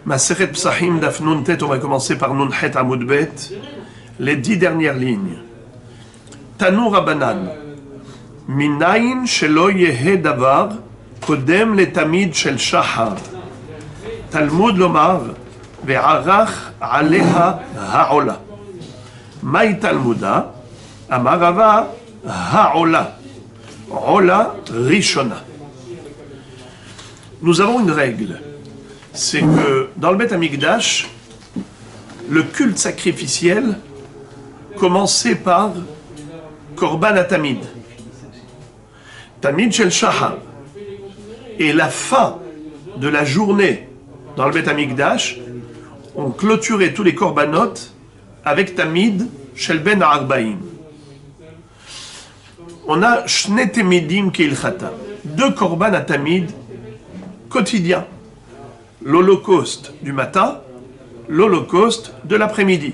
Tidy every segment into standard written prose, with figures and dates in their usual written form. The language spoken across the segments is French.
Maseret Psachim Daf Nun Tet, on va commencer par Nun Het Amud Bet, les 10 dernières lignes. Tanu Rabbanan, Minayin shelo yehe davar, kodem le tamid shel shahar. Talmud lomar, ve'arach aleha ha'ola. Mai Talmuda, amar Rava ha'ola. Ola rishona. Nous avons une règle, c'est que dans le Beth Amikdash, le culte sacrificiel commençait par Korban Atamid, Tamid Shel Shahar, et la fin de la journée dans le Beth Amikdash, on clôturait tous les korbanot avec Tamid Shel Ben Arbaim. On a Shne Temidim Keilchata, 2 korban Atamid quotidien, l'holocauste du matin, l'holocauste de l'après-midi.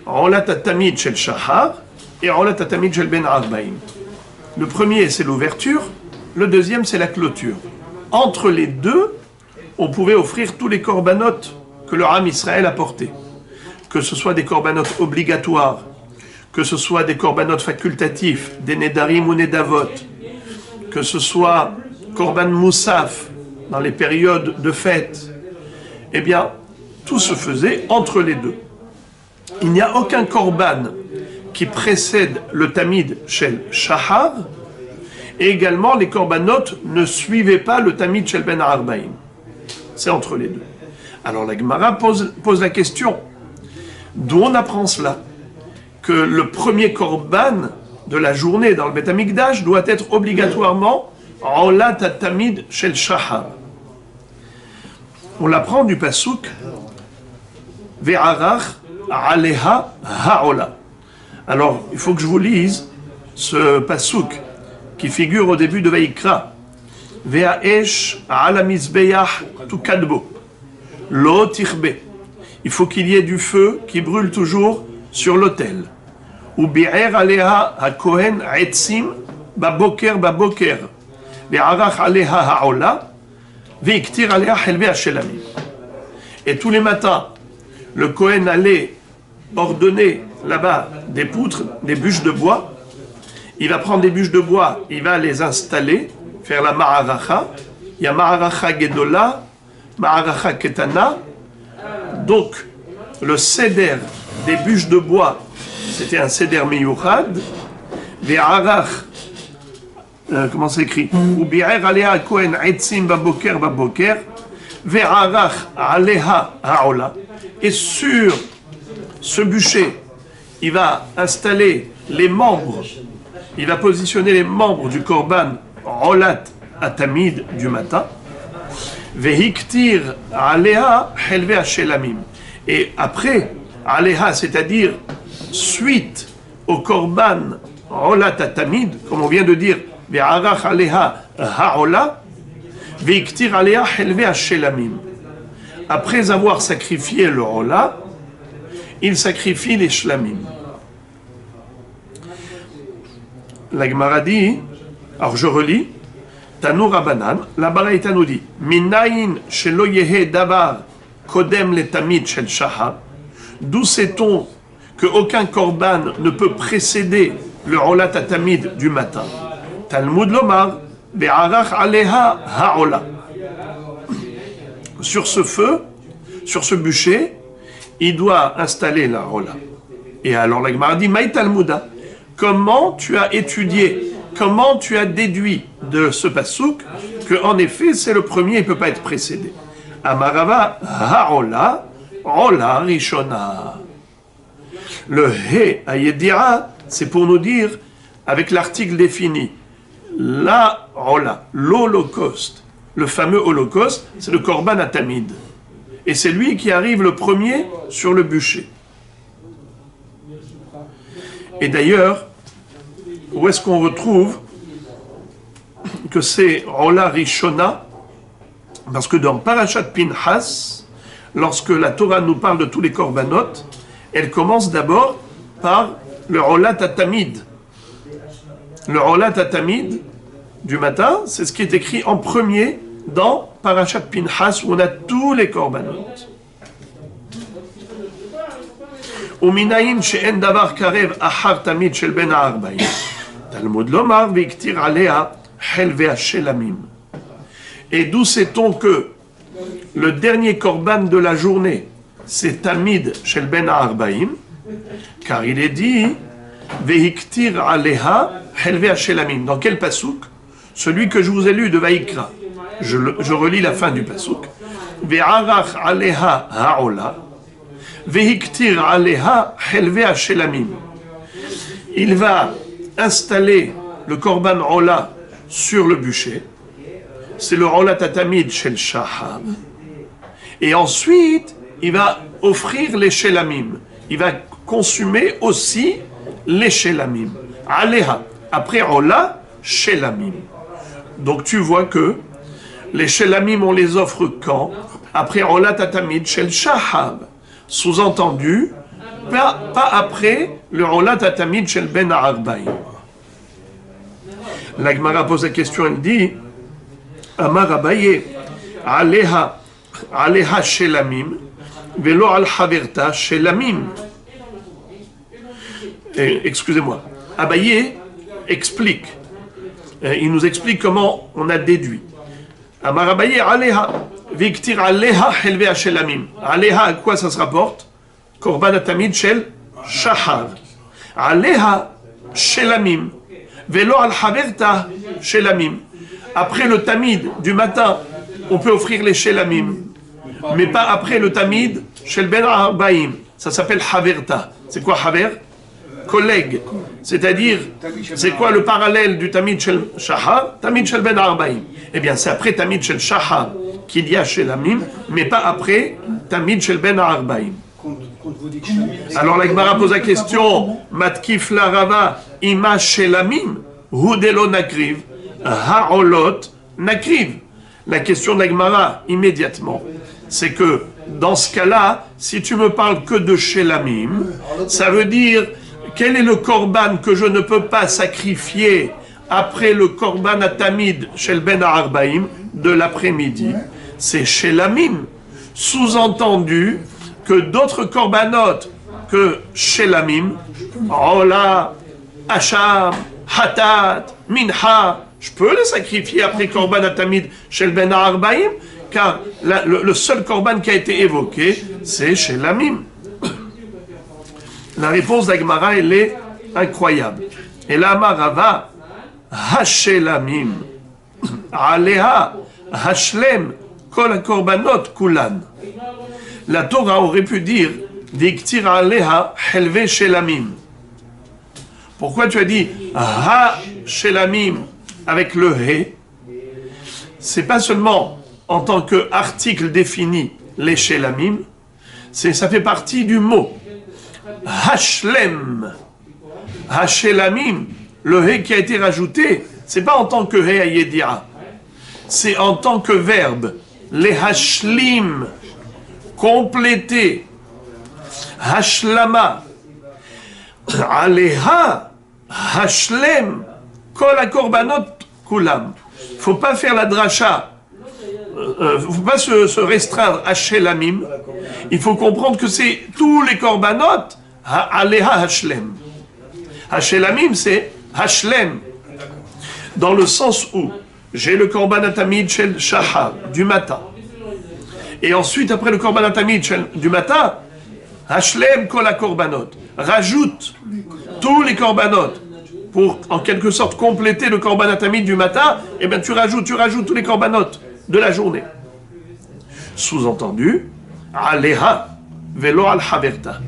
Olat Tamid Shel Shahar et Olat Tamid Shel Ben Arbaim. Le premier c'est l'ouverture, le deuxième c'est la clôture. Entre les deux, on pouvait offrir tous les corbanotes que le Ham Israël a portés. Que ce soit des corbanotes obligatoires, que ce soit des corbanotes facultatifs, des nedarim ou nedavot, que ce soit korban moussaf, dans les périodes de fête, eh bien, tout se faisait entre les deux. Il n'y a aucun korban qui précède le tamid shel shahar, et également les korbanot ne suivaient pas le tamid shel ben arbaim. C'est entre les deux. Alors la Gemara pose la question, d'où on apprend cela? Que le premier korban de la journée dans le Beth Amikdash doit être obligatoirement Olat Tamid Shel Shahar. On l'apprend du pasuk Ve'arach aleha ha'ola. Alors, il faut que je vous lise ce pasuk qui figure au début de Vaïkra. Ve'aesh ala mizbeach tukadbo. Lo tichbe. Il faut qu'il y ait du feu qui brûle toujours sur l'autel. Ou bi'er aleha ha-kohen etzim baboker baboker. Ve'arach aleha ha'ola. Ve'iktir aleha helve ha-shelamim. Et tous les matins, le Kohen allait ordonner là-bas des poutres, des bûches de bois. Il va prendre des bûches de bois, il va les installer, faire la ma'aracha. Il y a ma'aracha gedola, ma'aracha ketana. Donc, le seder des bûches de bois, c'était un seder miyuchad. Ve'arach, comment c'est écrit? Ou bi'er aleha kohen etzim baboker baboker. Ve'arach aleha ha'ola. Et sur ce bûcher, il va installer les membres, il va positionner les membres du korban Olat Atamid du matin. Ve'hiktir aleha helve ha-shelamim. Et après, aleha, c'est-à-dire suite au korban Olat Atamid, comme on vient de dire, ve'arach aleha ha'ola, ve'iktir aleha helve ha-shelamim. Après avoir sacrifié le Ola, il sacrifie les shlamim. La Gemara dit, alors je relis, Tanu Rabbanan, la Baraita nous dit, Minayin shelo yehe davar kodem le tamid shel shahar. D'où sait-on qu'aucun korban ne peut précéder le Olat Tamid du matin? Talmud lomar, ve'arach aleha ha'ola. Sur ce feu, sur ce bûcher, il doit installer la Ola. Et alors la Gemara dit, Maï Talmuda, comment tu as étudié, comment tu as déduit de ce pasuk que en effet c'est le premier, il ne peut pas être précédé? Amarava ha'ola, Ola rishona. Le he ayedira, c'est pour nous dire, avec l'article défini, la Ola, l'holocauste. Le fameux holocauste, c'est le korban atamid. Et c'est lui qui arrive le premier sur le bûcher. Et d'ailleurs, où est-ce qu'on retrouve que c'est Ola Rishona? Parce que dans Parashat Pinhas, lorsque la Torah nous parle de tous les korbanot, elle commence d'abord par le Olat Atamid. Le Olat Atamid du matin, c'est ce qui est écrit en premier dans Parashat Pinchas où on a tous les korbanot. ומנין שאין דבר קרב אחר תמיד של בין הארבעים. תלמוד לומר והקטיר עליה חלבי השלמים. Et d'où sait-on que le dernier korban de la journée, c'est Tamid shel ben ha'arbaim, car il est dit Veiktir aleha helve hashelamim. Dans quel pasouk? Celui que je vous ai lu de Vaïkra. Je relis la fin du pasouk. Ve'arach aleha ha'ola, Veiktir aleha helve hashelamim. Il va installer le korban ola sur le bûcher. C'est le ola tatamid shel shahab. Et ensuite, il va offrir les shelamim. Il va consumer aussi les shelamim. Aleha. Après ola, shelamim. Donc tu vois que les shelamim, on les offre quand? Après ola tatamid shel shahab. Sous-entendu, pas après le ola tatamid shel ben ha'arbaim. La Gemara pose la question, elle dit Amar Abaye, Aleha shelamim, velo al haverta shelamim. Excusez-moi. Abaye explique. Il nous explique comment on a déduit. Amar Abaye, Aleha, viktir Aleha helve shelamim. Aleha, à quoi ça se rapporte? Korban atamid shel shahar. Aleha shelamim, velo al haverta shelamim. Après le tamid du matin, on peut offrir les shelamim, mais pas après le tamid shel ben ha'arbaim. Ça s'appelle haverta. C'est quoi haver? Collègue. C'est-à-dire, c'est quoi le parallèle du tamid shel shahar? Tamid shel ben ha'arbaim. Eh bien, c'est après tamid shel shahar qu'il y a shelamim, mais pas après tamid shel ben ha'arbaim. Alors la Gemara pose la question, matkif la rava ima shelamim hu delo nakriv. Ha'olot nakriv. La question de la Gemara, immédiatement, c'est que dans ce cas-là, si tu me parles que de shelamim, ça veut dire quel est le korban que je ne peux pas sacrifier après le korban atamid shel ben ha'arbaim de l'après-midi? C'est shelamim. Sous-entendu que d'autres korbanot que shelamim, ola, asham, hatat, minha, je peux les sacrifier après korban atamid shel ben ha'arbaim, car le seul korban qui a été évoqué, c'est shelamim. La réponse d'Agmara, elle est incroyable. Et la marava, hashelamim, aleha, hashlem, kol korbanot kulan. La Torah aurait pu dire, diktir aleha, helve shelamim. Pourquoi tu as dit ha-shelamim avec le he? C'est pas seulement en tant qu'article défini les shelamim, ça fait partie du mot hashlem. Ha-shelamim, le he qui a été rajouté, c'est pas en tant que he ayedira, c'est en tant que verbe. Les hashlim, compléter. Hashlama, aleha, hashlem, kol korbanot kulam. Faut pas faire la dracha. Faut pas se restreindre à shelamim. Il faut comprendre que c'est tous les korbanot, aleha hashlem. Hashelamim, c'est hashlem. Dans le sens où j'ai le korban atamid shel shahar du matin. Et ensuite, après le korban atamid du matin, hashlem kol korbanot. Rajoute tous les korbanot pour en quelque sorte compléter le korban atamid du matin. Et bien tu rajoutes tous les korbanot de la journée. Sous-entendu, aleha velo al haverta.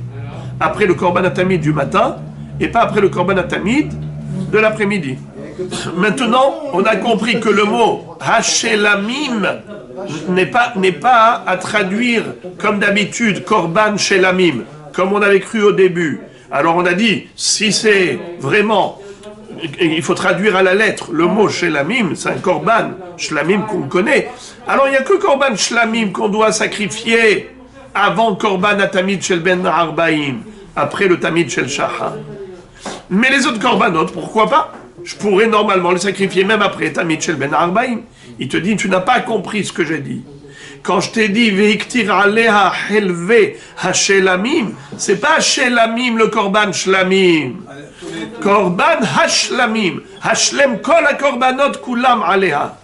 Après le korban atamid du matin et pas après le korban atamid de l'après-midi. Maintenant, on a compris que le mot hashelamim n'est pas à traduire comme d'habitude korban shelamim, comme on avait cru au début. Alors on a dit, si c'est vraiment, il faut traduire à la lettre le mot shelamim, c'est un korban shlamim qu'on connaît. Alors il n'y a que korban shlamim qu'on doit sacrifier avant korban atamid shel ben ha'arbaim, après le tamid shel shahar. Mais les autres korbanot, pourquoi pas? Je pourrais normalement les sacrifier même après tamid shel ben ha'arbaim. Il te dit, tu n'as pas compris ce que j'ai dit. Quand je t'ai dit, Veiktir aleha helve hashelamim, c'est pas shelamim le korban shlamim. Korban hashlamim. Hashlem kol ha-korbanot kulam aleha.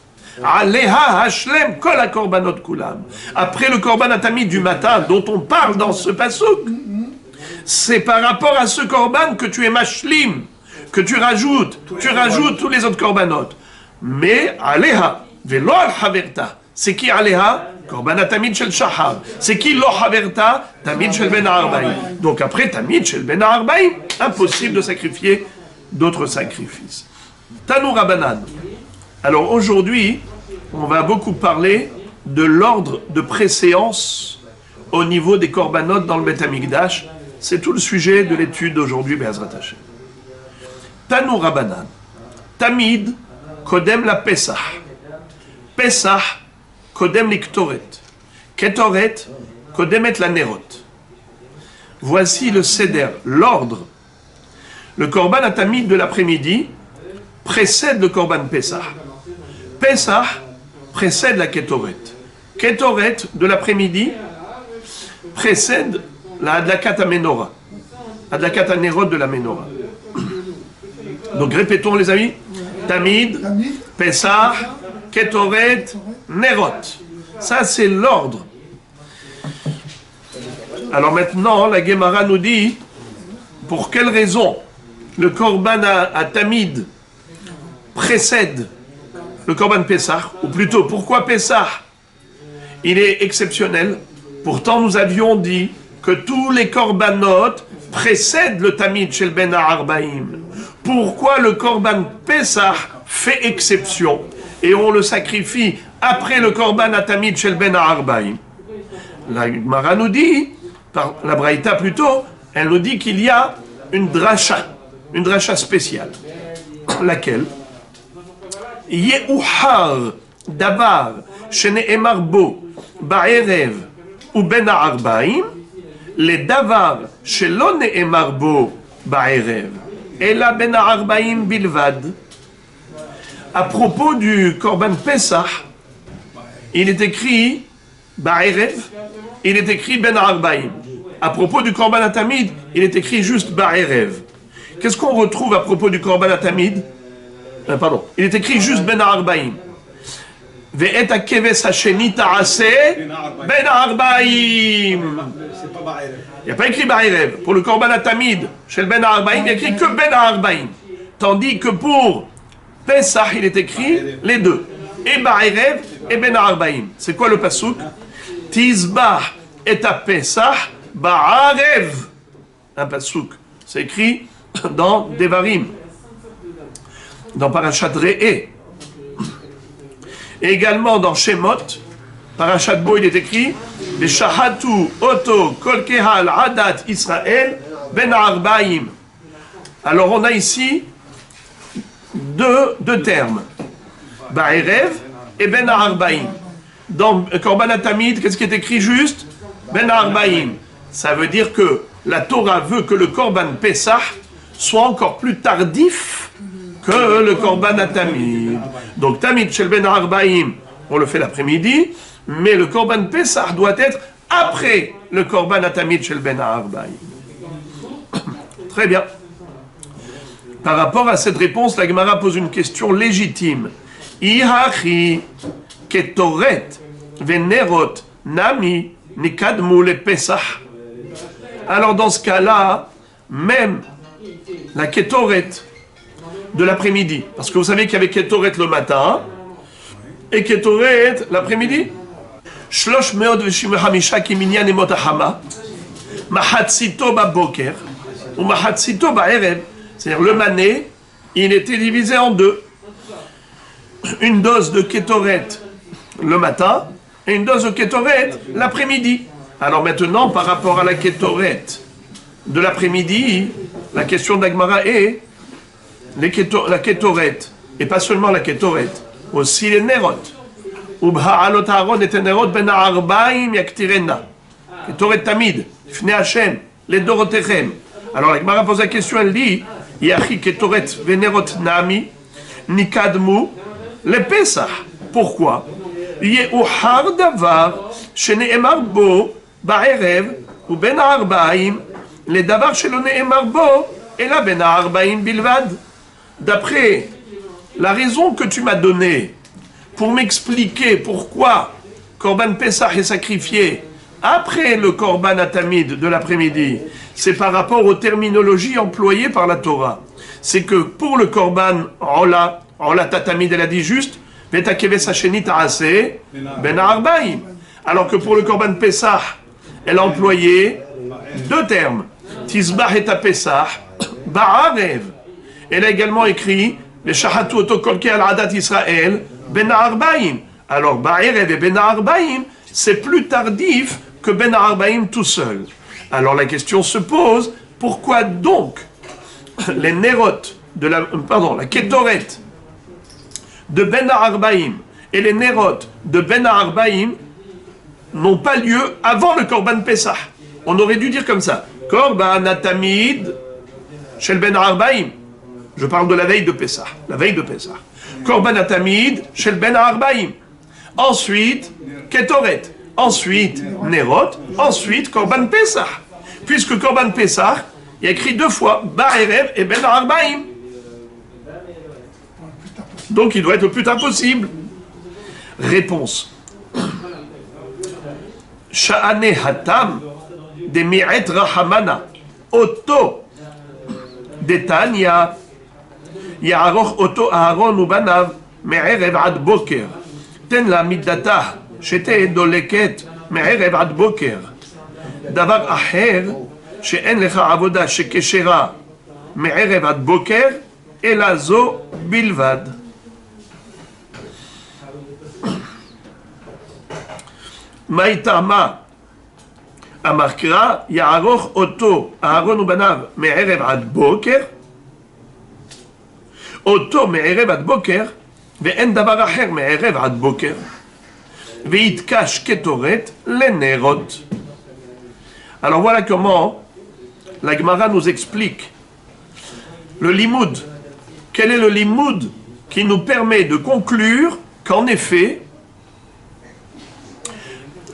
Aleha hashlem kol ha-korbanot kulam. Après le korban atamid du matin, dont on parle dans ce pasuk, c'est par rapport à ce korban que tu es mashlim, que tu rajoutes tous les autres korbanot. Mais aleha, velo al haverta. C'est qui aleha? Korban tamid shel shahar. C'est qui lo haverta? Tamid shel ben ha'arbaim. Donc après tamid shel ben ha'arbaim, impossible de sacrifier d'autres sacrifices. Tanou Rabanan. Alors aujourd'hui, on va beaucoup parler de l'ordre de préséance au niveau des korbanot dans le Beth Amikdash. C'est tout le sujet de l'étude d'aujourd'hui, Be'ezrat Hashem. Tanou Rabanan. Tamid kodem la Pesach. Pesach kodem l'iktoret. Ketoret kodemet la nerot. Voici le seder, l'ordre. Le korban atamid de l'après-midi précède le korban Pesach. Pesach précède la ketoret. Ketoret de l'après-midi précède la adlakat menorah. Adlakat nerot de la menorah. Donc répétons les amis. Tamid, Pesach, Ketoret, Nerot. Ça c'est l'ordre. Alors maintenant, la Gemara nous dit pour quelle raison le korban à Tamid précède le korban Pesach, ou plutôt pourquoi Pesach il est exceptionnel. Pourtant nous avions dit que tous les korbanot précèdent le Tamid chez le Ben Ha'arbaim. Pourquoi le korban Pesach fait exception et on le sacrifie après le korban atamid chez le Ben Ha'arbaim? La Gemara nous dit, par la Braïta plutôt, elle nous dit qu'il y a une dracha spéciale. Laquelle? Yehuhar davar shene'emar bo ba'erev ou Ben Ha'arbaim le davar shelo ne'emar bo ba'erev ela Ben Ha'arbaim bilvad. À propos du korban Pesach, il est écrit ba'erev, il est écrit Ben Ha'arbaim. À propos du korban atamid, il est écrit juste ba'erev. Qu'est-ce qu'on retrouve à propos du korban atamid? Pardon, il est écrit juste Ben Ha'arbaim. Ve'et hakeves hasheni ta'aseh Ben Ha'arbaim. Il n'y a pas écrit ba'erev. Pour le korban atamid, chez le Ben Ha'arbaim, il y a écrit que Ben Ha'arbaim. Tandis que pour Pesach, il est écrit les deux. Et ba'erev et Ben Ha'arbaim. C'est quoi le pasuk? Tizbah et à Pesach ba'arev. Un pasuk. C'est écrit dans Devarim. Dans Parashat Re'eh. Et également dans Shemot, Parashat Bo, il est écrit Beshahatu Oto Kol Kehal Adat Israël Ben Ha'arbaim. Alors on a ici deux termes, Ba'erev et Ben Ha'arbaim. Dans Korban Atamid, qu'est-ce qui est écrit juste? Ben Ha'arbaim. Ça veut dire que la Torah veut que le Korban Pesach soit encore plus tardif que le Korban Atamid. Donc Tamid Shel Ben Ha'arbaim, on le fait l'après-midi, mais le Korban Pesach doit être après le Korban Atamid Shel Ben Ha'arbaim. Très bien. Par rapport à cette réponse, la Gemara pose une question légitime. Ihachi ketoret venerot nami nikadmu le Pesach. Alors dans ce cas-là, même la ketoret de l'après-midi, parce que vous savez qu'il y avait ketoret le matin et ketoret l'après-midi. Shlosh meod veshimehamisha kiminyan emot hachama mahatzito baboker ou mahatzito ba'erev. C'est-à-dire le mané, il était divisé en deux. Une dose de kétoret le matin et une dose de kétoret l'après-midi. Alors maintenant, par rapport à la kétoret de l'après-midi, la question d'Agmara est la kétoret, et pas seulement la kétoret, aussi les nerot. Ubha'alot ha'aron et nerot ben ha'arbaim yaktirena. Kétoret tamid, fnei Hashem, les dorotechem. Alors la Gemara pose la question, elle dit Yachi ketoret venerot nami nikadmu le Pesach. Pourquoi? Ye'uhar davar shene'emar bo ba'erev ou ben ha'arbaim le davar shelo ne'emar bo ela ben ha'arbaim bilvad. D'après la raison que tu m'as donnée pour m'expliquer pourquoi Korban Pessah est sacrifié après le Korban Atamid de l'après-midi, c'est par rapport aux terminologies employées par la Torah. C'est que pour le Korban Ola Tatamid, elle a dit juste Vetakeves Hasheni Ta'ase Ben Arbaim. Alors que pour le Korban Pessah, elle a employé deux termes Tizbah et Pessah, Ba'arev. Elle a également écrit le Shahatu Otokolke al Adat Israël Ben Arbaim. Alors Ba'arev et Ben Arbaim, c'est plus tardif que Ben Arbaim tout seul. Alors la question se pose, pourquoi donc les Nerot la Ketoret de Ben Arbaim et les Nerot de Ben Arbaim n'ont pas lieu avant le Korban Pessah? On aurait dû dire comme ça, Korban Atamid Shel Ben Arbaim. Je parle de la veille de Pessah, Korban Atamid Shel Ben Arbaim. Ensuite, Ketoret. Ensuite, Nerot. Ensuite, Korban Pessah. Puisque Korban Pessah, il y a écrit deux fois Ba'erev et Ben Arbaim. Donc il doit être le plus tard possible. Réponse. Sha'ane hatam de mi'et rahamana oto detanya ya'aroch oto Aaron ubanav me'erev ad boker ten la middatah שתהיה דולקת מערב עד בוקר. דבר אחר, שאין לך עבודה שכשרה מערב עד בוקר, אלא זו בלבד. מה יטעמה? אמר קרא, יערוך אותו אהרון ובניו מערב עד בוקר, אותו מערב עד בוקר, ואין דבר אחר מערב עד בוקר. Veitkash Ketoret les Nerot. Alors voilà comment la Gemara nous explique le limoud. Quel est le limoud qui nous permet de conclure qu'en effet,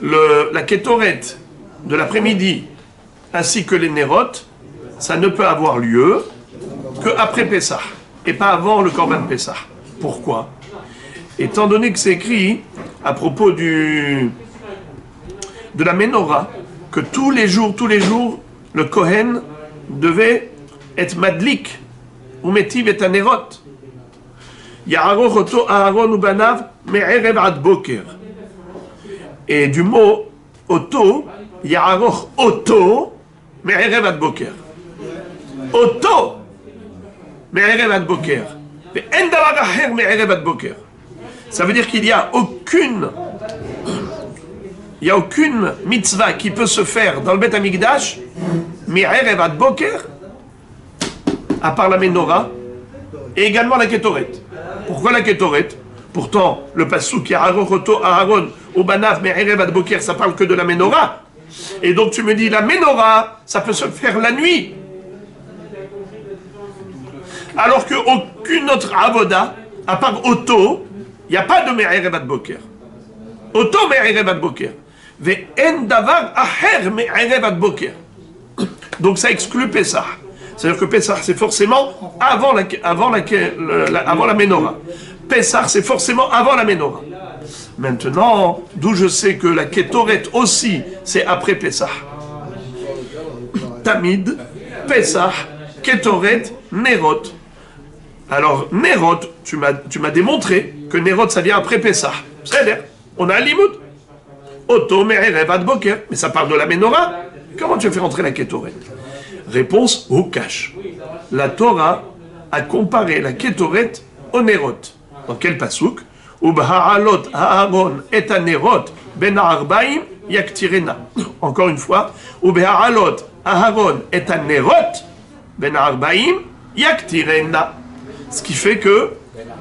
la Ketoret de l'après-midi ainsi que les Nerot, ça ne peut avoir lieu qu'après Pessah et pas avant le Korban Pessah. Pourquoi? Étant donné que c'est écrit à propos de la Ménorah, que tous les jours, le Kohen devait être madlik, ou metiv et anerot. Ya'aroch oto Aaron ou banav me'erev ad boker. Et du mot oto, Ya'aroch oto me'erev ad boker. Oto me'erev ad boker. Ve'en davar acher me'erev ad boker. Ça veut dire qu'il n'y a aucune mitzvah qui peut se faire dans le Beth Amikdash, mi'erev ad boker, à part la Ménorah, et également la Ketoret. Pourquoi la Ketoret? Pourtant, le passouk Ya'aroch oto Aaron ou banav mi'erev ad boker, ça parle que de la Ménorah. Et donc tu me dis, la Ménorah, ça peut se faire la nuit. Alors qu'aucune autre avoda, à part Oto, il n'y a pas de Me'erev ad Boker. Oto Me'erev ad Boker. Ve'en davar acher Me'erev ad Boker. Donc ça exclut Pessah. C'est-à-dire que Pessah, c'est forcément avant la Ménorah. Pessah, c'est forcément avant la Ménorah. Maintenant, d'où je sais que la Ketoret aussi, c'est après Pessah. Tamid, Pessah, Ketoret, Nerot. Alors, Nerot, tu m'as démontré que Nerot, ça vient après Pessah. C'est-à-dire, on a un limoud. Oto me'erev ad boker. Mais ça parle de la Ménorah. Comment tu fais rentrer la Ketoret? Réponse, au cash. La Torah a comparé la Ketoret au Nerot. Dans quel pasouk? Ubha'alot Aaron et Nerot ben Arbaim yaktirena. Encore une fois, Ubha'alot Aaron et Nerot ben Arbaim yaktirena. Ce qui fait que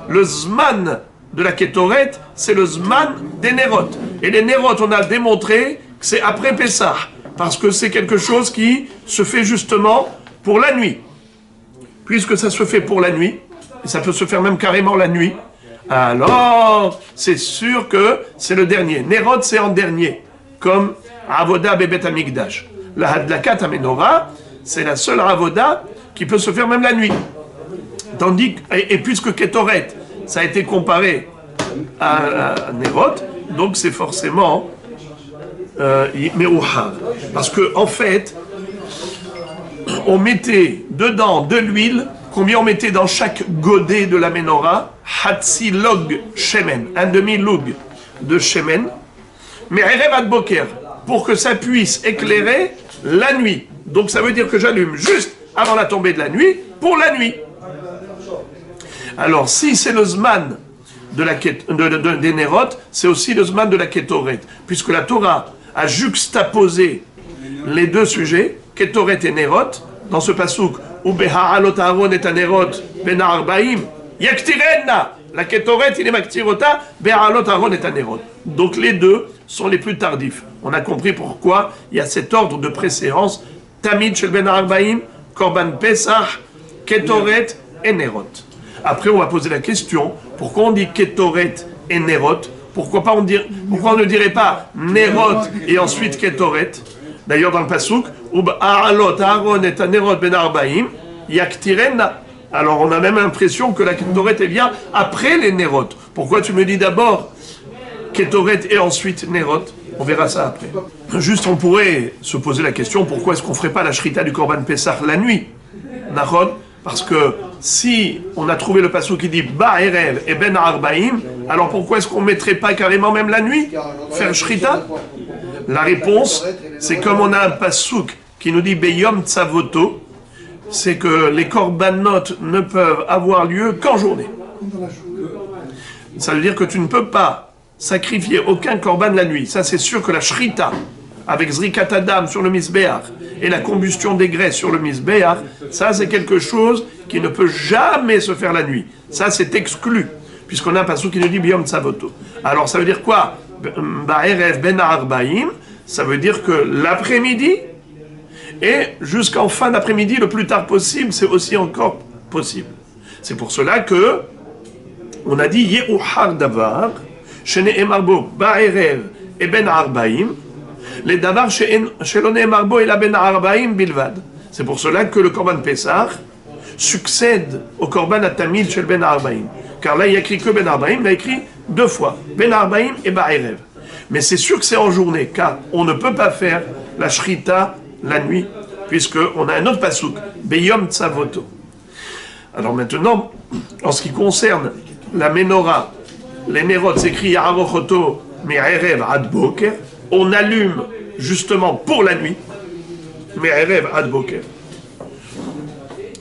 le Zman de la Ketoret, c'est le Zman des Nerot. Et les Nerot, on a démontré que c'est après Pessah, parce que c'est quelque chose qui se fait justement pour la nuit. Puisque ça se fait pour la nuit, et ça peut se faire même carrément la nuit, alors c'est sûr que c'est le dernier. Nerot, c'est en dernier, comme Avoda Bebet Amigdash. La Hadlakat Amenora, c'est la seule Avoda qui peut se faire même la nuit. Tandis que, et puisque Ketoret, ça a été comparé à Nerot, donc c'est forcément Merouhar. Parce que, en fait, on mettait dedans de l'huile. Combien on mettait dans chaque godet de la menorah? Hatsi log shemen, un demi-log de shemen. Mais erev ad boker, pour que ça puisse éclairer la nuit. Donc ça veut dire que j'allume juste avant la tombée de la nuit, pour la nuit. Alors si c'est le zman des Nerot, c'est aussi le zman de la Ketoret, puisque la Torah a juxtaposé les deux sujets, Ketoret et Nerot, dans ce pasouk, ou Beha'alot Aaron et Anerot, Ben Arbaim, Yaktirenna, la Ketoret, il est Maktirota, Beha'alot Aaron et Anerot. Donc les deux sont les plus tardifs. On a compris pourquoi il y a cet ordre de préséance, Tamid Shel Ben Arbaim, Korban Pesach, Ketoret et Nerot. Après, on va poser la question, pourquoi on dit Ketoret et Nerot? Pourquoi on ne dirait pas Nerot et ensuite Ketoret? D'ailleurs, dans le Passouk, A'alot, Aaron et Anerot ben Arbaim, Yaktirenna. Alors, on a même l'impression que la Ketoret vient après les Nerot. Pourquoi tu me dis d'abord Ketoret et ensuite Nerot? On verra ça après. Juste, on pourrait se poser la question, pourquoi est-ce qu'on ne ferait pas la Shrita du Korban Pessah la nuit? Nahon? Parce que si on a trouvé le passouk qui dit Ba'erev et Ben Arbaim, alors pourquoi est-ce qu'on ne mettrait pas carrément même la nuit faire Shrita? La réponse, c'est comme on a un passouk qui nous dit Beyom Tsavoto, c'est que les korbanot ne peuvent avoir lieu qu'en journée. Ça veut dire que tu ne peux pas sacrifier aucun korban la nuit. Ça, c'est sûr que la Shrita, avec Zrikat Adam sur le Misbéach et la combustion des graisses sur le Misbéach, ça c'est quelque chose qui ne peut jamais se faire la nuit. Ça c'est exclu, puisqu'on a un passage qui nous dit Biyom Tsavoto. Alors ça veut dire quoi? Ba'erev ben Arbaim, ça veut dire que l'après-midi, et jusqu'en fin d'après-midi, le plus tard possible, c'est aussi encore possible. C'est pour cela que on a dit Yehuhar Davar, Shene Emarbo, Ba'erev et ben Arbaim, les davar sheloné marbo et la ben arbaim bilvad. C'est pour cela que le korban Pessah succède au korban atamid shel ben arbaim. Car là, il n'y a écrit que ben arbaim, il a écrit deux fois, ben arbaim et ba'erev. Mais c'est sûr que c'est en journée, car on ne peut pas faire la shrita la nuit, puisqu'on a un autre pasouk, beyom tsavoto. Alors maintenant, en ce qui concerne la menorah, les nerot s'écrit yarochoto me'erev ad boker. On allume justement pour la nuit, mais Erev ad boker.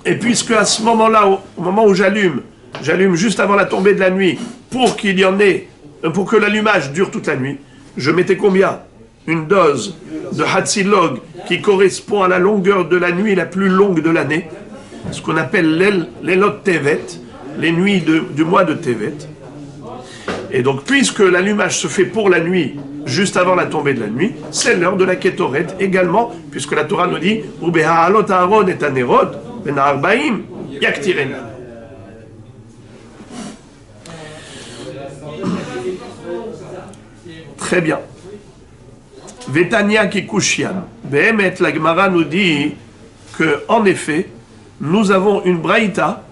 Et puisque à ce moment-là, au moment où j'allume juste avant la tombée de la nuit, pour qu'il y en ait, pour que l'allumage dure toute la nuit, je mettais combien? Une dose de Hatsilog qui correspond à la longueur de la nuit la plus longue de l'année, ce qu'on appelle l'Elot Tevet, les nuits du mois de Tevet. Et donc, puisque l'allumage se fait pour la nuit, juste avant la tombée de la nuit, c'est l'heure de la Ketoret également, puisque la Torah nous dit Ubeha'alot Aaron et Anerot, Ben Arbaim, Yaktirena. Très bien. Vetania Kikushian. Behemet, la Gemara nous dit que, en effet, nous avons une braïta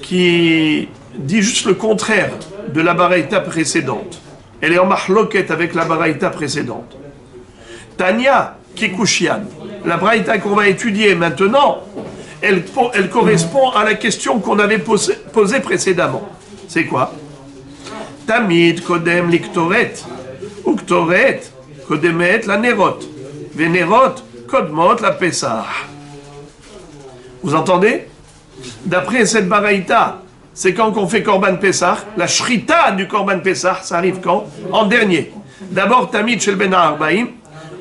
qui dit juste le contraire de la braïta précédente. Elle est en mahloket avec la braïta précédente. Tania Kikushian, la braïta qu'on va étudier maintenant, elle correspond à la question qu'on avait posée précédemment. C'est quoi? Tamid kodem liktoret, uktoret kodemet la nerot, venerot kodmot la pesach. Vous entendez? D'après cette braïta, c'est quand qu'on fait Korban Pessah, la shrita du Korban Pessah, ça arrive quand? En dernier. D'abord Tamid Shel Ben Arbaim,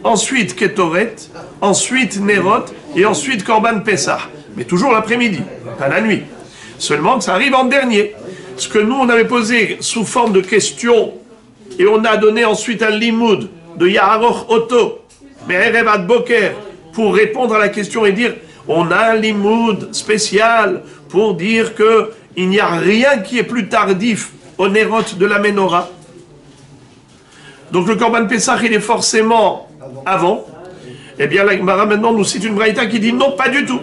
ensuite Ketoret, ensuite Nerot, et ensuite Korban Pessah. Mais toujours l'après-midi, pas la nuit. Seulement que ça arrive en dernier. Ce que nous, on avait posé sous forme de question, et on a donné ensuite un limoud de Yaharoch Otto, mais Erev Ad Boker, pour répondre à la question et dire, on a un limoud spécial pour dire que il n'y a rien qui est plus tardif au Nerot de la Menorah. Donc le Korban Pessah, il est forcément avant. Eh bien, la Gemara maintenant nous cite une braïta qui dit non, pas du tout.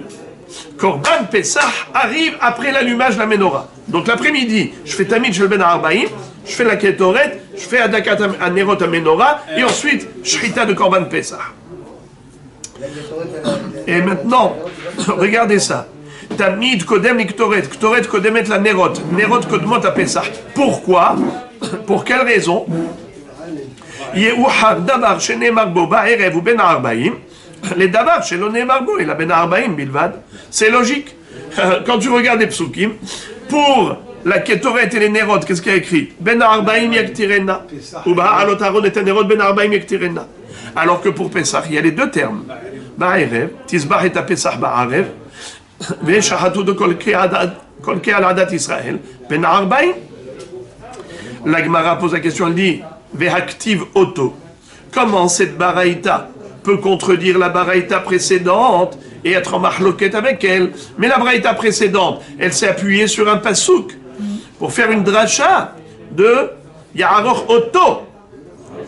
Korban Pessah arrive après l'allumage de la Menorah. Donc l'après-midi, je fais Tamid Shel Ben Arbaïm, je fais la Ketoret, je fais Adakat à Nerot à Menorah, et ensuite, Shrita de Korban Pessah. Et maintenant, regardez ça. Tamid Kodem Iktoret, Ktoret Kodemet la Nerot, Nerot Kodmot à Pessah. Pourquoi? Pour quelle raison? Yehuhar Davar Shenemar Bo Ba'erev ou Ben Arbaïm. Les Davar chez l'Onemar Bo et la Ben Arbaïm Bilvad. C'est logique. Quand tu regardes les psukim, pour la Ketoret et les Nerot, qu'est-ce qu'il y a écrit? Ben Arbaïm Yaktirena. Ou Ba'alot Aron et Nerot Ben Arbaïm Yaktirena. Alors que pour Pessah, il y a les deux termes. Ba'erev, Tisbach et Pessah Ba'arev. Ve'shahatu de Kolke al-Adat Israël. Ben Arbaïm. La Gemara pose la question, elle dit Ve'aktiv Oto. Comment cette baraïta peut contredire la baraïta précédente et être en mahloket avec elle? Mais la baraïta précédente, elle s'est appuyée sur un pasouk pour faire une dracha de Ya'aroch Oto.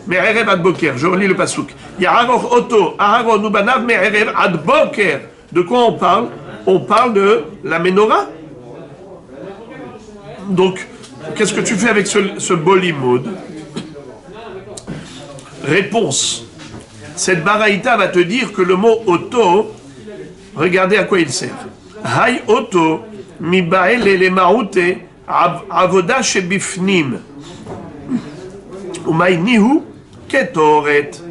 Me'erev ad boker. Je relis le pasouk. Ya'aroch Oto, Aharon ubanav me'erev ad boker. De quoi on parle? On parle de la Menorah. Donc, qu'est-ce que tu fais avec ce bolimoud? Réponse. Cette baraïta va te dire que le mot auto, regardez à quoi il sert. Hay auto, mi ba'ele le ma'ute, avoda shebifnim. Umay nihu ketoret.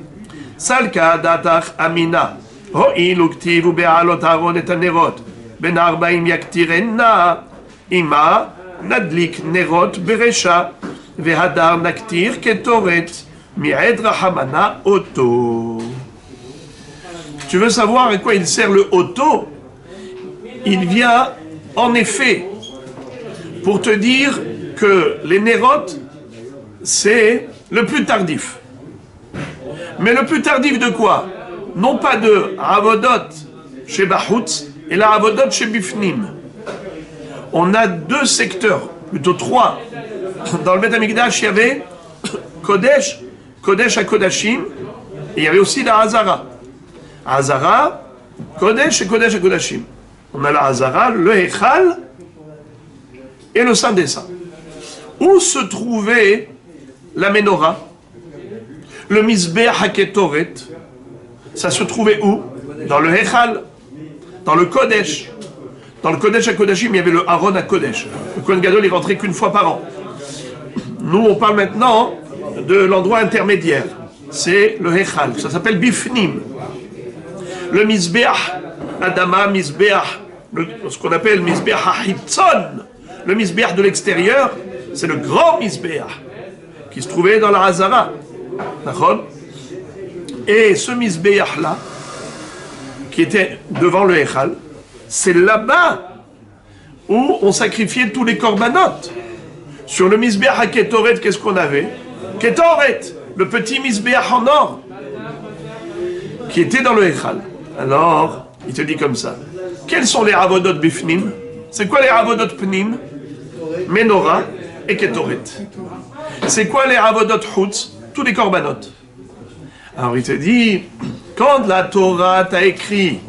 Salka datach amina. Ho'il uktiv ube'alot aron et anerot. Ben arbaim yaktirenna. Ima. Nadlik nerot beresha vehadar naktir ketoret mi'ed rahamana oto. Tu veux savoir à quoi il sert le oto? Il vient en effet pour te dire que les nerot c'est le plus tardif. Mais le plus tardif de quoi? Non pas de avodot chez Bahutz et la avodot chez Bifnim. On a deux secteurs, plutôt trois. Dans le Beth Amikdash, il y avait Kodesh, Kodesh à Kodashim, et il y avait aussi la Hazara. Hazara, Kodesh et Kodesh à Kodashim. On a la Hazara, le Echal et le Saint des Saints. Où se trouvait la Menorah? Le Mizbeach HaKetoret, ça se trouvait où? Dans le Echal, dans le Kodesh. Dans le Kodesh à Kodashim, il y avait le Aaron à Kodesh. Le Kohen Gadol, il rentrait qu'une fois par an. Nous, on parle maintenant de l'endroit intermédiaire. C'est le Hechal. Ça s'appelle Bifnim. Le Mizbeach, Adama, Mizbeach, ce qu'on appelle Mizbeach HaHitzon. Le Mizbeach de l'extérieur, c'est le grand Mizbeach qui se trouvait dans la Hazara. D'accord? Et ce Mizbeach-là, qui était devant le Hechal, c'est là-bas où on sacrifiait tous les korbanot. Sur le Mizbeach à Ketoret, qu'est-ce qu'on avait? Ketoret, le petit Mizbeach en or, qui était dans le Echal. Alors, il te dit comme ça. Quels sont les avodot bifnim? C'est quoi les avodot pnim? Menorah et Ketoret. C'est quoi les avodot chutz? Tous les korbanot. Alors il te dit, quand la Torah t'a écrit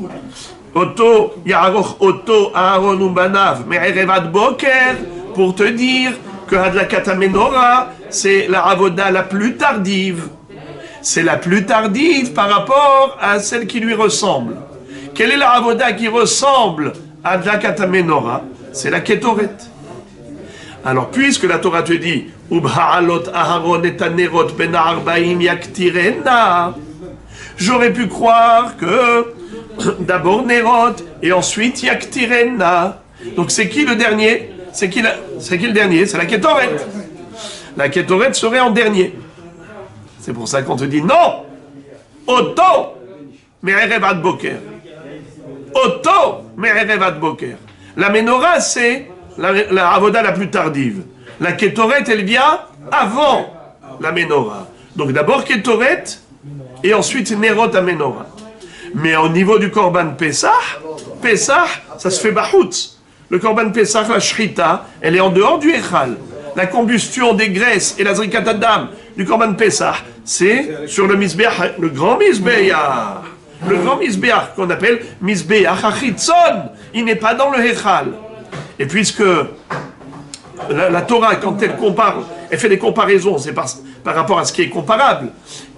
Oto, Ya'aroch Oto, Aaron Ubanav, Me'erev ad boker, pour te dire que Hadlakat Menorah, c'est la avoda la plus tardive. C'est la plus tardive par rapport à celle qui lui ressemble. Quelle est la avoda qui ressemble à Hadlakat Menorah? C'est la Ketoret. Alors, puisque la Torah te dit Ubha'alot Aharon et Anerot ben Arbaim yaktirena, j'aurais pu croire que d'abord Nerot et ensuite yaktirena. Donc c'est qui le dernier? C'est qui le dernier? C'est la Ketoret. La Ketoret serait en dernier. C'est pour ça qu'on te dit non. Oto me'erev ad boker. Oto me'erev ad boker. La Menorah, c'est la avoda la plus tardive. La Ketoret, elle vient avant la Menorah. Donc d'abord Ketoret et ensuite Nerot à Menorah. Mais au niveau du Korban Pessah, ça se fait Bahutz. Le Korban Pessah, la Shrita, elle est en dehors du Echal. la combustion des graisses et la zrikat adam du Korban Pessah, c'est sur le Mizbeach, le grand Mizbeach. Le grand Mizbeach qu'on appelle Mizbeach Achitzon. Il n'est pas dans le Hechal. Et puisque la Torah, quand elle compare, elle fait des comparaisons, c'est par rapport à ce qui est comparable.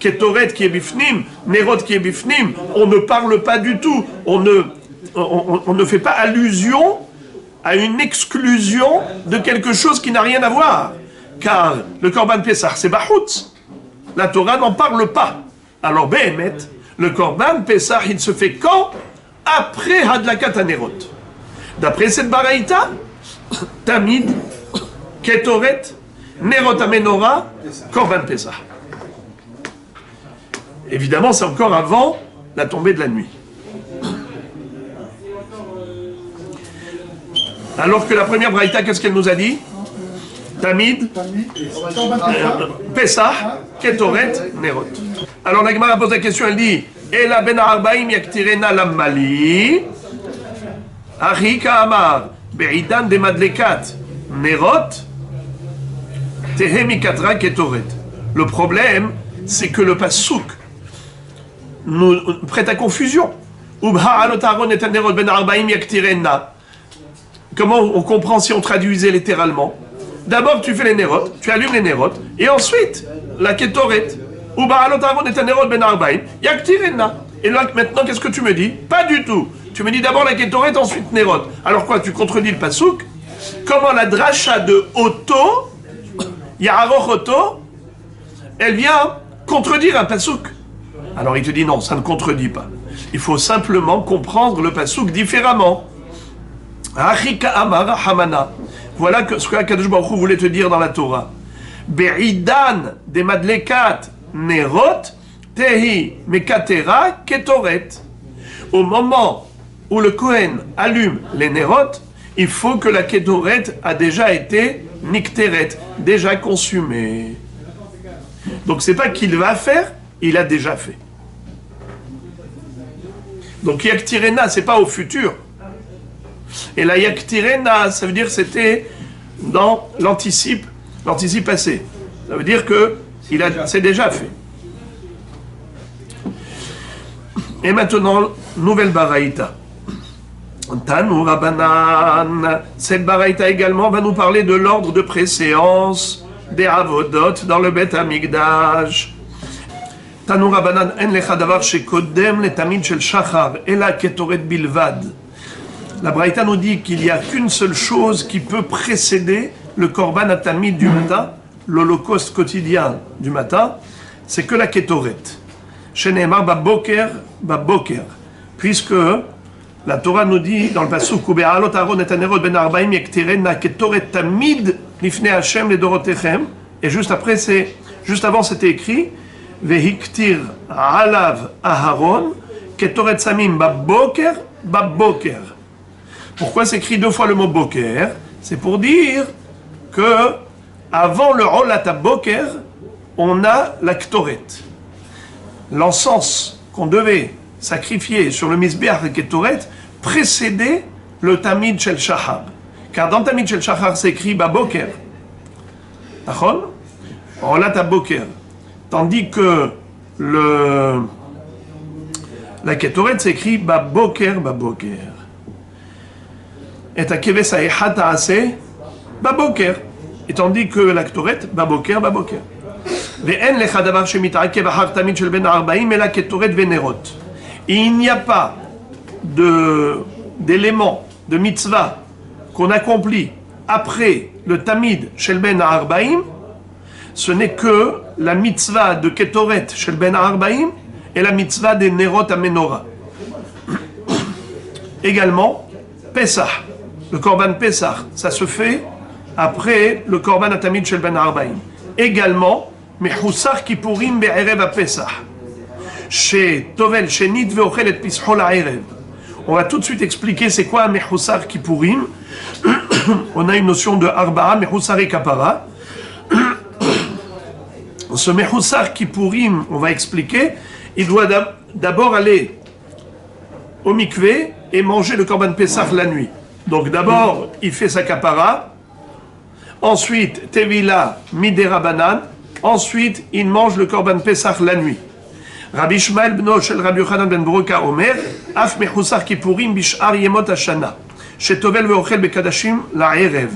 Ketoret qui est bifnim, Nerot qui est bifnim, on ne parle pas du tout, on ne fait pas allusion à une exclusion de quelque chose qui n'a rien à voir. Car le Korban Pessah, c'est Bahout. La Torah n'en parle pas. Alors, Behemet, le Korban Pessah, il se fait quand? Après Hadlakat HaNerot. D'après cette baraïta, Tamid, Ketoret, Nerot HaMenorah, Korban Pessah. Évidemment, c'est encore avant la tombée de la nuit. Alors que la première braïta, qu'est-ce qu'elle nous a dit? Tamid, Pessah, Ketoret, Nerot. Alors la Gemara pose la question, elle dit Ela ben Arbaim yaktirena lamali, Achi Ka'amar, Be'idan de Madlekat, Nerot, Tehemi Katra Ketoret. Le problème, c'est que le Passouk nous prête à confusion. Ubha alot Aaron et Nerot ben Arbaim yaktirena. Comment on comprend si on traduisait littéralement? D'abord, tu fais les Nerot, tu allumes les Nerot, et ensuite, la Ketoret. Ou Ba'alot Aaron et Nerot ben Arbaim, yaktirena. Et là, maintenant, qu'est-ce que tu me dis? Pas du tout. Tu me dis d'abord la Ketoret, ensuite Nerot. Alors quoi, tu contredis le Passouk? Comment la dracha de Otto, Yaharoch Otto, elle vient contredire un Passouk? Alors il te dit non, ça ne contredit pas. Il faut simplement comprendre le Passouk différemment. Achika Amar Hamana. Voilà ce que Akadosh Baruch Hu voulait te dire dans la Torah. Be'idan de Madlekat Nerot Tehi Mekatera Ketoret. Au moment où le Kohen allume les Nerot, il faut que la Ketoret a déjà été Nikteret, déjà consumée. Donc c'est pas qu'il va faire, il a déjà fait. Donc Yaktirena, c'est pas au futur. Et la yaktirena, ça veut dire que c'était dans l'anticipe passé. Ça veut dire que c'est déjà fait. Et maintenant, nouvelle baraïta. Tanu Rabbanan. Cette baraïta également va nous parler de l'ordre de préséance des avodot dans le Beth Amikdash. Tanu Rabbanan en lecha davar shekodem le tamid shel shachar ela ketoret bilvad. La Braïta nous dit qu'il n'y a qu'une seule chose qui peut précéder le Korban Atamid du matin, l'holocauste quotidien du matin, c'est que la Ketoret. Sheneemar baboker, baboker. Puisque la Torah nous dit dans le Pasuk, Ube'alot Aaron et Nerot ben Arbaim yaktirena Ketoret tamid lifnei Hashem le dorotechem. Et juste avant c'était écrit, Vehiktir alav Aharon Ketoret samim baboker, baboker. Pourquoi s'écrit deux fois le mot boker? C'est pour dire que avant le rolat à boker, on a la ktoret. L'encens qu'on devait sacrifier sur le misbeach et ketoret précédait le tamid shel shachar. Car dans tamid shel shachar c'est écrit baboker. D'accord? Rolat à boker. Tandis que la ketoret c'est écrit baboker, baboker. Et à keves ha'echad ta'aseh baboker. Et tandis que la ketoret, baboker, baboker. Ve'en lecha davar shemit'akev achar tamid shel ben arbaim ela ketoret ve'nerot. Et il n'y a pas d'élément, de mitzvah qu'on accomplit après le tamid shel ben arbaim. Ce n'est que la mitzvah de ketoret shel ben arbaim et la mitzvah des nerot à menorah. Également, Pesach. Le Korban Pessah, ça se fait après le Korban Atamid Shel Ben Arbaim. Également, Mechoussar Kipurim Be'erev HaPesah. Chez Tovel Shenit Ve'ochel et Pischo La'erev. On va tout de suite expliquer c'est quoi un Mechoussar Kipurim. On a une notion de Arba'a, Mechoussar et Kapara. Ce Mechoussar Kipurim, on va expliquer, il doit d'abord aller au mikvé et manger le Korban Pessah la nuit. Donc d'abord, il fait sa kapara. Ensuite, Tevila Midera-Banan. Ensuite, il mange le Korban Pesach la nuit. Rabbi Ishmael bno shel Rabbi Yochanan ben Broka Omer, Af mechusar kippurim bish'ar yemot hashana, shetovel ve'ochel bekadashim la'erev.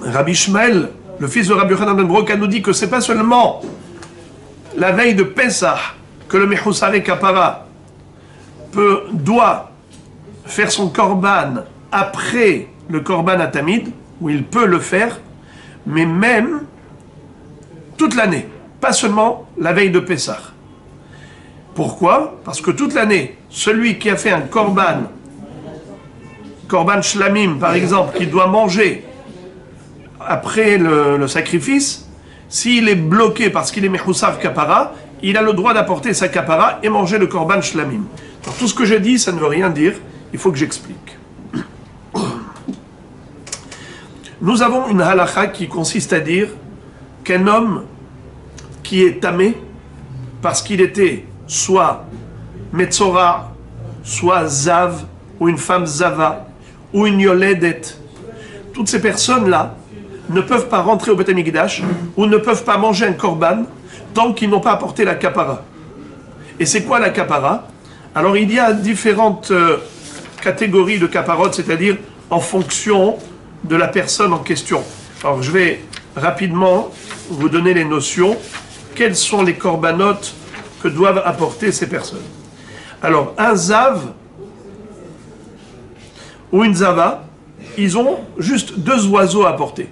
Rabbi Ishmael, le fils de Rabbi Yochanan ben Broka, nous dit que c'est pas seulement la veille de Pesach que le mechusar kapara doit faire son korban après le korban atamid, où il peut le faire, mais même toute l'année, pas seulement la veille de Pesach. Pourquoi? Parce que toute l'année, celui qui a fait un korban shlamim par exemple, qui doit manger après le sacrifice, s'il est bloqué parce qu'il est mechusar kapara, il a le droit d'apporter sa kapara et manger le korban shlamim. Alors, tout ce que je dis, ça ne veut rien dire, il faut que j'explique. Nous avons une halakha qui consiste à dire qu'un homme qui est tamé parce qu'il était soit metzora, soit zav, ou une femme zava, ou une yoledet, toutes ces personnes-là ne peuvent pas rentrer au Beth Amikdash ou ne peuvent pas manger un korban tant qu'ils n'ont pas apporté la kapara. Et c'est quoi la kapara? Alors il y a différentes catégories de kaparot, c'est-à-dire en fonction de la personne en question. Alors je vais rapidement vous donner les notions. Quels sont les corbanotes que doivent apporter ces personnes? Alors un zav ou une zava, ils ont juste 2 oiseaux à apporter.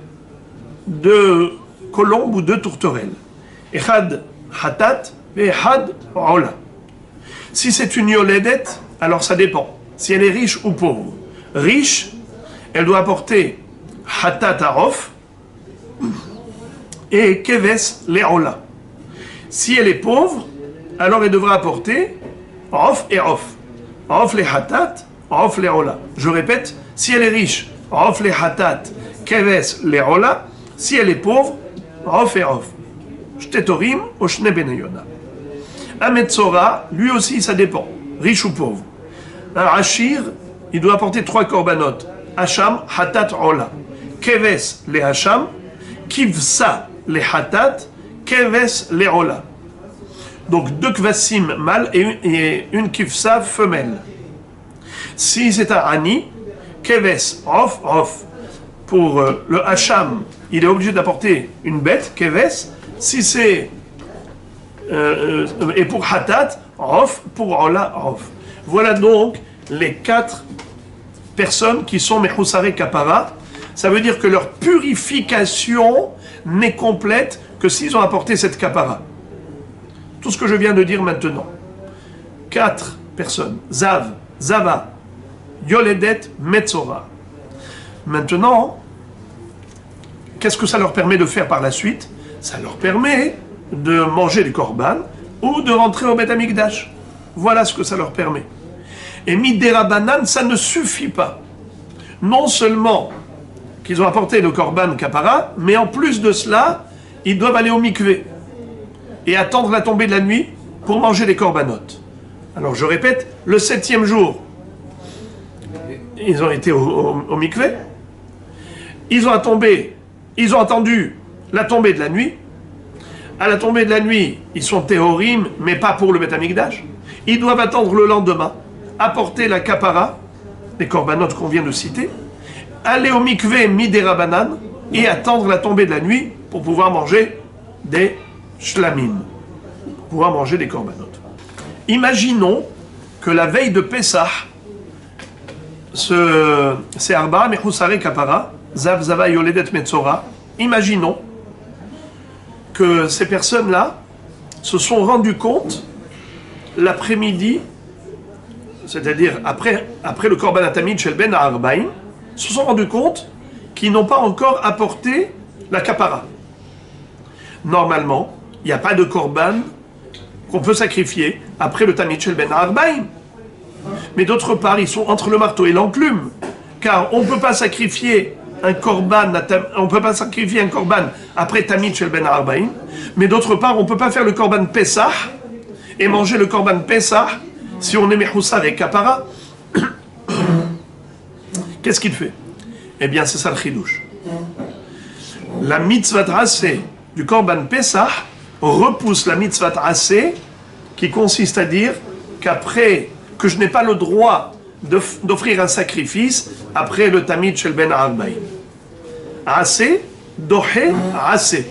2 colombes ou 2 tourterelles. Echad hatat et echad ola. Si c'est une yoledet, alors ça dépend. Si elle est riche ou pauvre. Riche, elle doit apporter hatat arof et keves le'ola. Si elle est pauvre, alors elle devra apporter off et off. Off les hatat, off les ola. Je répète, si elle est riche, off les hatat, keves les ola. Si elle est pauvre, off et off. Shtetorim ou shne benayona. Un metzora, lui aussi ça dépend, riche ou pauvre. Un hachir, il doit apporter 3 corbanotes. Hacham, hatat, ola. Keves les hacham, kivsa les hatat, keves les ola. Donc 2 kvasim mâles et une kivsa femelle. Si c'est un ani, keves off, off. Pour le hacham, il est obligé d'apporter une bête, keves. Si c'est et pour hatat, off, pour ola, off. Voilà donc les 4 personnes qui sont mechusare kapara. Ça veut dire que leur purification n'est complète que s'ils ont apporté cette kapara. Tout ce que je viens de dire maintenant. 4 personnes. Zav, Zava, Yoledet, Metzora. Maintenant, qu'est-ce que ça leur permet de faire par la suite? Ça leur permet de manger du korban ou de rentrer au Beth Amikdash. Voilà ce que ça leur permet. Et Midera Banan, ça ne suffit pas. Non seulement qu'ils ont apporté le korban kapara, mais en plus de cela, ils doivent aller au mikvé et attendre la tombée de la nuit pour manger les corbanotes. Alors je répète, le 7e jour, ils ont été au mikvé, ils ont attendu la tombée de la nuit. À la tombée de la nuit, ils sont théorim, mais pas pour le Beth Amikdash. Ils doivent attendre le lendemain, apporter la kapara, les corbanotes qu'on vient de citer, aller au mikvé midera banan et attendre la tombée de la nuit pour pouvoir manger des shlamim, pour pouvoir manger des corbanotes. Imaginons que la veille de Pessah, c'est Arba, Mechusare Kapara, Zav, Zava, Yoledet, Metzora. Imaginons que ces personnes-là se sont rendues compte l'après-midi, c'est-à-dire après le Korban Atamid Shel Ben Arbaim, se sont rendus compte qu'ils n'ont pas encore apporté la Kapara. Normalement, il n'y a pas de Korban qu'on peut sacrifier après le Tamid Shel Ben Arbaim. Mais d'autre part, ils sont entre le marteau et l'enclume, car on ne peut pas sacrifier un korban, après Tamid Shel Ben Arbaim, mais d'autre part, on ne peut pas faire le korban Pesach et manger le korban Pesach si on est mechusar et kapara. Qu'est-ce qu'il fait? Eh bien, c'est ça le chidouche. La mitzvah Aseh du Korban Pesach repousse la mitzvah Aseh, qui consiste à dire qu'après, que je n'ai pas le droit d'offrir un sacrifice après le Tamid Shel Ben Arba'im. Aseh, Dohe, Aseh.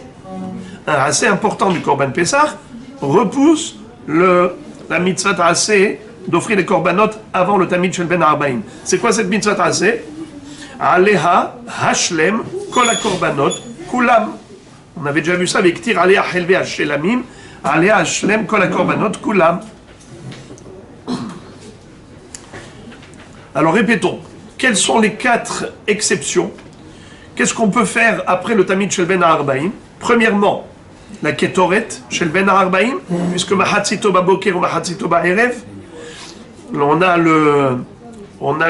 Un Aseh important du Korban Pesach repousse la mitzvah Aseh d'offrir les korbanot avant le Tamid Shel Ben Arba'im. C'est quoi cette mitzvah Aseh? Aleha Hashlem Kol HaKorbanot Kulam. On avait déjà vu ça avec Tir Aleha Helve Hashelamim. Aleha Hashlem Kol HaKorbanot Kulam. Alors répétons, quelles sont les 4 exceptions? Qu'est-ce qu'on peut faire après le Tamid Shel Ben Arba'im? Premièrement, la Ketoret Shel Ben Arba'im, puisque Mahatzito Baboker ou Mahatzito Ba'erev, on a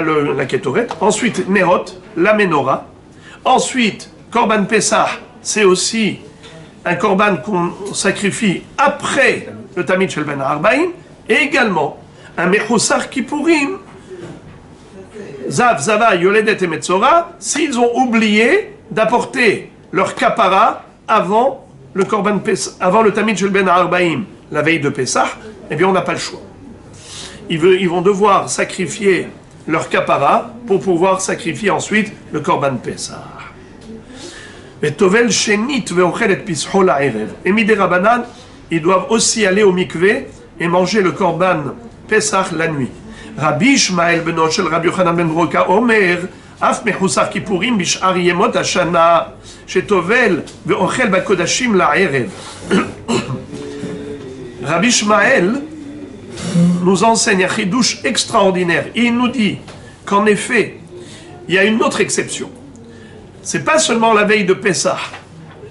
la Ketoret. Ensuite, Nerot, la Menorah. Ensuite, Korban Pesach, c'est aussi un Korban qu'on sacrifie après le Tamid Shel Ben Arba'im. Et également, un Mechoussar Kippourim, Zav, Zava, Yoledet et Metzora, s'ils ont oublié d'apporter leur kapara avant le Korban Pesach, avant le Tamid Shel Ben Arba'im, la veille de Pesach, eh bien on n'a pas le choix. Ils vont devoir sacrifier leur kapara pour pouvoir sacrifier ensuite le Korban Pesach. Et Tovel Shenit ve'ochel et Pisho la'erev. Et Midei Rabbanan, ils doivent aussi aller au mikvé et manger le Korban Pesach la nuit. Rabbi Ishmael beno shel Rabbi Yochanan ben Broka Omer, Af mechusar kippurim bish'ar yemot hashana, shetovel ve'ochel bakodashim la'erev. Rabbi Ishmael nous enseigne un chidouche extraordinaire. Et il nous dit qu'en effet, il y a une autre exception. C'est pas seulement la veille de Pessah.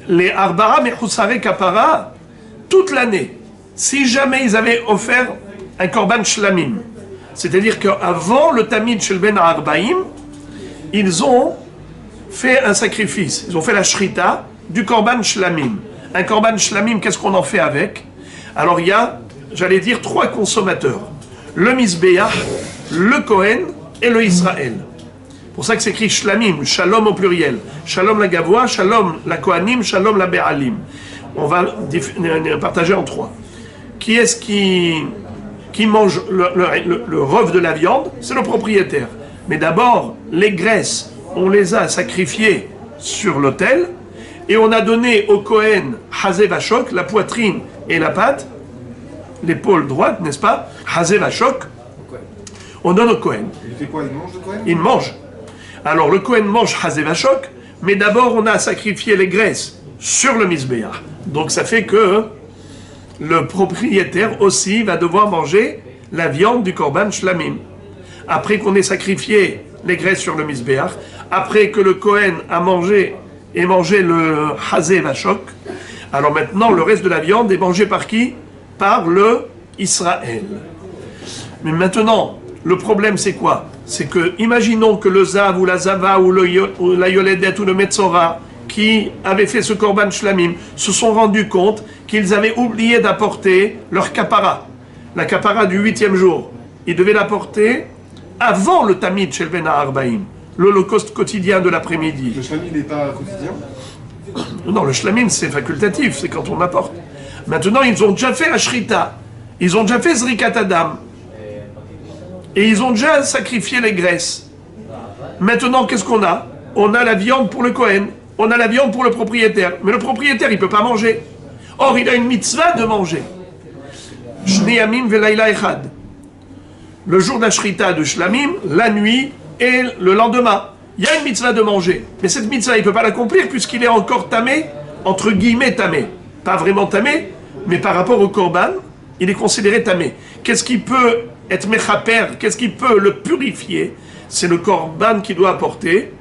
Les Arbara mechusare kapara, toute l'année, si jamais ils avaient offert un korban shlamim, c'est-à-dire qu'avant le Tamid Shel Ben Arba'im, ils ont fait un sacrifice. Ils ont fait la shrita du korban shlamim. Un korban shlamim, qu'est-ce qu'on en fait avec? Alors il y a, j'allais dire, 3 consommateurs. Le Mizbeach, le Kohen et le Israël. C'est pour ça que c'est écrit shlamim, shalom au pluriel. Shalom la Gavoa, shalom la Kohanim, shalom la Be'alim. On va partager en 3. Qui est-ce qui mange le rov de la viande? C'est le propriétaire. Mais d'abord, les graisses, on les a sacrifiées sur l'autel et on a donné au Kohen Hazé Vachok, la poitrine et la patte, l'épaule droite, n'est-ce pas? Hazé Vachok, on donne au Kohen. Il fait quoi? Il mange le Kohen? Il mange. Alors le Kohen mange Hazé Vachok, mais d'abord on a sacrifié les graisses sur le Mizbeach. Donc ça fait que le propriétaire aussi va devoir manger la viande du Korban Shlamim. Après qu'on ait sacrifié les graisses sur le Mizbeach, après que le Kohen a mangé le Hazé Vachok, alors maintenant le reste de la viande est mangé par qui? Par le Israël. Mais maintenant, le problème c'est quoi? C'est que, imaginons que le Zav ou la Zava ou la Yoledet ou le Metzora qui avaient fait ce Korban Shlamim se sont rendus compte qu'ils avaient oublié d'apporter leur kapara, la kapara du 8e jour. Ils devaient l'apporter avant le Tamid Shel Ben Arba'im, l'holocauste quotidien de l'après-midi. Le shlamim n'est pas quotidien? Non, le shlamim c'est facultatif, c'est quand on apporte. Maintenant, ils ont déjà fait la shrita, ils ont déjà fait zrikat adam, et ils ont déjà sacrifié les graisses. Maintenant, qu'est-ce qu'on a? On a la viande pour le Kohen, on a la viande pour le propriétaire, mais le propriétaire, il ne peut pas manger. Or, il a une mitzvah de manger. Shni yamim velayla echad. Le jour d'Ashrita de Shlamim, la nuit et le lendemain. Il y a une mitzvah de manger. Mais cette mitzvah, il ne peut pas l'accomplir puisqu'il est encore tamé, entre guillemets tamé. Pas vraiment tamé, mais par rapport au korban, il est considéré tamé. Qu'est-ce qui peut être mechaper? Qu'est-ce qui peut le purifier? C'est le korban qui doit apporter,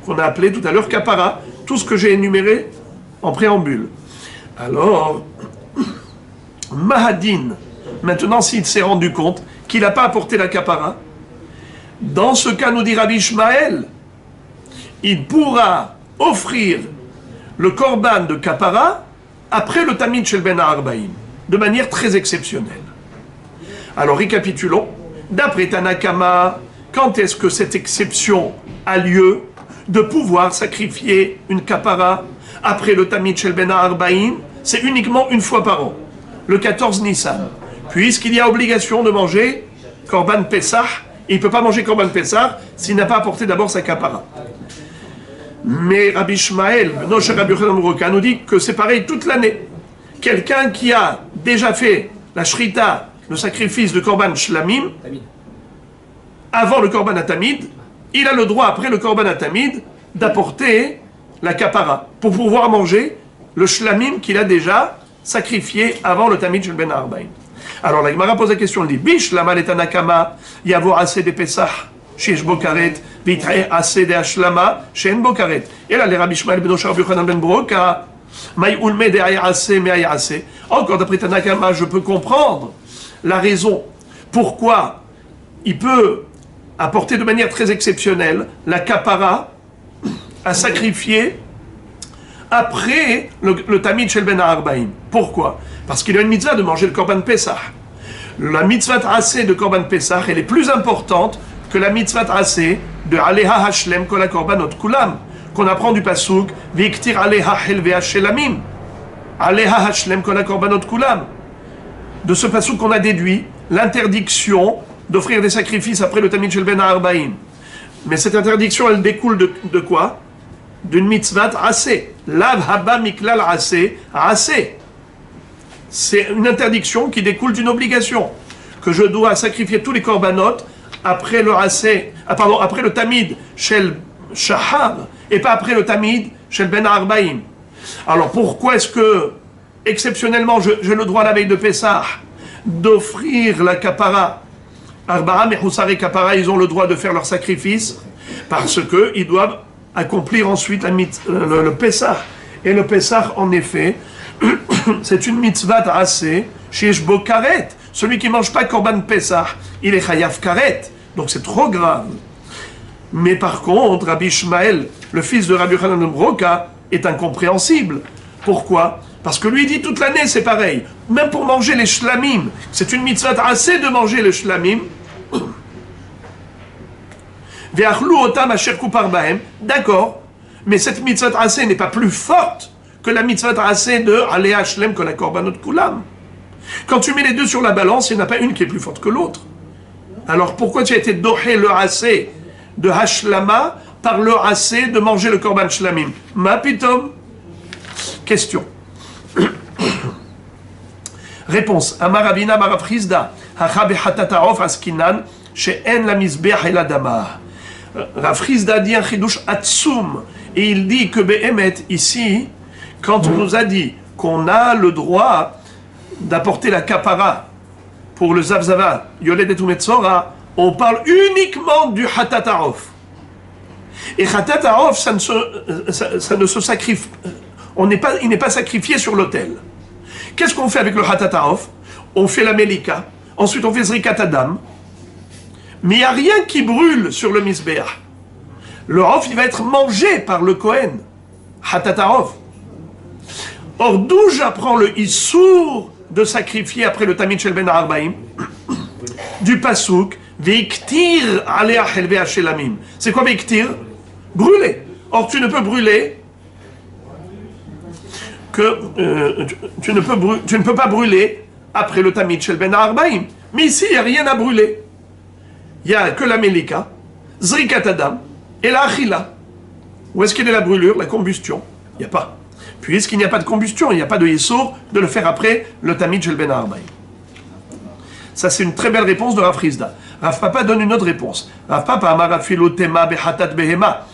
qu'on a appelé tout à l'heure kapara. Tout ce que j'ai énuméré en préambule. Alors, Mahadin, maintenant s'il s'est rendu compte qu'il n'a pas apporté la kapara, dans ce cas, nous dit Rabbi Ishmael, il pourra offrir le korban de kapara après le Tamid Shel Ben Arba'im, de manière très exceptionnelle. Alors récapitulons, d'après Tanakama, quand est-ce que cette exception a lieu de pouvoir sacrifier une kapara après le Tamid Shel Ben Arba'im, c'est uniquement une fois par an, le 14 Nissan. Puisqu'il y a obligation de manger Korban Pessah, il ne peut pas manger Korban Pessah s'il n'a pas apporté d'abord sa kapara. Mais Rabbi Ishmael, Beno Shel Rabbi Yochanan Broka, nous dit que c'est pareil toute l'année. Quelqu'un qui a déjà fait la shrita, le sacrifice de Korban Shlamim, avant le Korban Atamid, il a le droit, après le Korban Atamid, d'apporter la kapara pour pouvoir manger le Shlamim qu'il a déjà sacrifié avant le Tamid Shel Ben Arba'im. Alors la Gemara pose la question, elle dit Bish lama letanakama yavo assez de Pesach sheyesh bo karet vitre assez de Hashlama she'en bo karet. Et là les Rabbi Ishmael ben Rabbi Yochanan ben Broka may ulme de assez me assez. Encore d'après Tanakama, je peux comprendre la raison pourquoi il peut apporter de manière très exceptionnelle la kapara à sacrifier après le Tamid Shel Ben Arba'im. Pourquoi? Parce qu'il y a une mitzvah de manger le Korban Pessah. La mitzvah Aseh de Korban Pessah, elle est plus importante que la mitzvah Aseh de Aleha Hashlem Kol HaKorbanot Kulam, qu'on apprend du Pasuk, Viktir Aleha Helvea Shelamim. Aleha Hashlem Kol HaKorbanot Kulam. De ce Pasuk qu'on a déduit l'interdiction d'offrir des sacrifices après le Tamid Shel Ben Arba'im. Mais cette interdiction, elle découle de quoi? D'une mitzvah Aseh. Lav haba miklal Aseh, Aseh. C'est une interdiction qui découle d'une obligation, que je dois sacrifier tous les korbanot après le après le Tamid Shel Shahar, et pas après le Tamid Shel Ben Arba'im. Alors pourquoi est-ce que, exceptionnellement, j'ai le droit la veille de Pessah d'offrir la kapara? Arba'a Mechusar et kapara, ils ont le droit de faire leur sacrifice, parce qu'ils doivent accomplir ensuite le Pessah. Et le Pessah, en effet, c'est une mitzvah assez chez bo karet. Celui qui ne mange pas Korban Pessah, il est chayav karet. Donc c'est trop grave. Mais par contre, Rabbi Ishmael, le fils de Rabbi Yochanan ben Broka, est incompréhensible. Pourquoi? Parce que lui dit toute l'année c'est pareil. Même pour manger les shlamim, c'est une mitzvah assez de manger les shlamim. D'accord, mais cette mitzvah assez n'est pas plus forte que la mitzvah assez de Alea Shlem Kol HaKorbanot Kulam. Quand tu mets les deux sur la balance, il n'y en a pas une qui est plus forte que l'autre. Alors pourquoi tu as été dohé le assez de Hashlama par le assez de manger le Korban Shlamim? Ma pitom. Question. Réponse. Amar Rabina Bar Frizda. Hacha bechatata'of askinan she'en la mizbeach el adama. Rav Frizda dit un chidouche atsum. Et il dit que Behemet, ici, quand on nous a dit qu'on a le droit d'apporter la kapara pour le zavzava, yoledet ou metzora, on parle uniquement du hatata'of. Et hatata'of, ça ne se sacrifie, il n'est pas sacrifié sur l'autel. Qu'est-ce qu'on fait avec le hatata'of? On fait la melika, ensuite on fait zrikat adam, mais il n'y a rien qui brûle sur le misbeach. Le off, il va être mangé par le Kohen. Hatata'of. Or, d'où j'apprends le issour de sacrifier après le Tamid Shel Ben Arba'im? Du Pasuk, Veiktir alea helvea shelamim. C'est quoi Veiktir? Brûler. Or, tu ne peux brûler que. Tu ne peux pas brûler après le Tamid Shel Ben Arba'im. Mais ici, il n'y a rien à brûler. Il n'y a que la Melika, Zrikat Adam et la Achila. Où est-ce qu'il y a la brûlure, la combustion? Il n'y a pas. Puisqu'il n'y a pas de combustion, il n'y a pas de Yessour de le faire après le Tamid Shel Ben Arba'im. Ça, c'est une très belle réponse de Rav Frizda. Rav Papa donne une autre réponse. Rav Papa amar afilo tema behatat behema.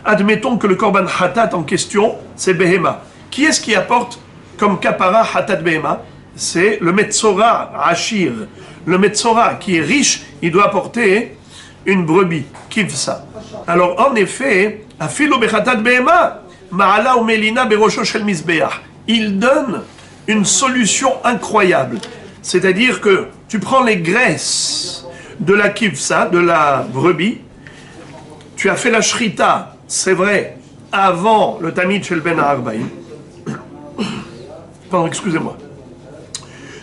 Admettons que le korban hatat en question, c'est behema. Qui est-ce qui apporte comme kapara hatat behema? C'est le Metzora Ashir. Le Metzora qui est riche, il doit apporter une brebis, kivsa. Alors en effet, afilo behatat behema, ma'ala ou melina berosho shel mizbeach. Il donne une solution incroyable. C'est-à-dire que tu prends les graisses de la kivsa, de la brebis, tu as fait la shrita, c'est vrai, avant le Tamid Shel Ben Arba'im. Pardon, excusez-moi.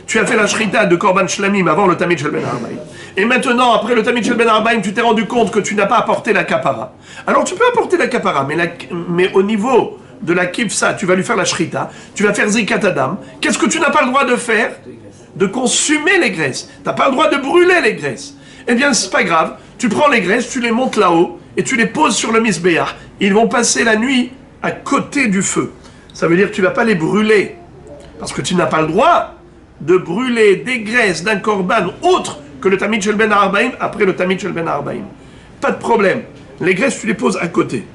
tu as fait la shrita de Korban Shlamim avant le Tamid Shel Ben Arbaim. Et maintenant, après le Tamid Shel Ben Arbaim, tu t'es rendu compte que tu n'as pas apporté la kapara. Alors tu peux apporter la kapara, mais au niveau de la kifsa, tu vas lui faire la shrita, tu vas faire zikat adam. Qu'est-ce que tu n'as pas le droit de faire? De consommer les graisses. Tu n'as pas le droit de brûler les graisses. Eh bien, c'est pas grave. Tu prends les graisses, tu les montes là-haut et tu les poses sur le misbéach. Ils vont passer la nuit à côté du feu. Ça veut dire que tu ne vas pas les brûler. Parce que tu n'as pas le droit de brûler des graisses d'un korban autre que le Tamid Shel Ben Arbaim après le Tamid Shel Ben Arbaim. Pas de problème. Les graisses, tu les poses à côté.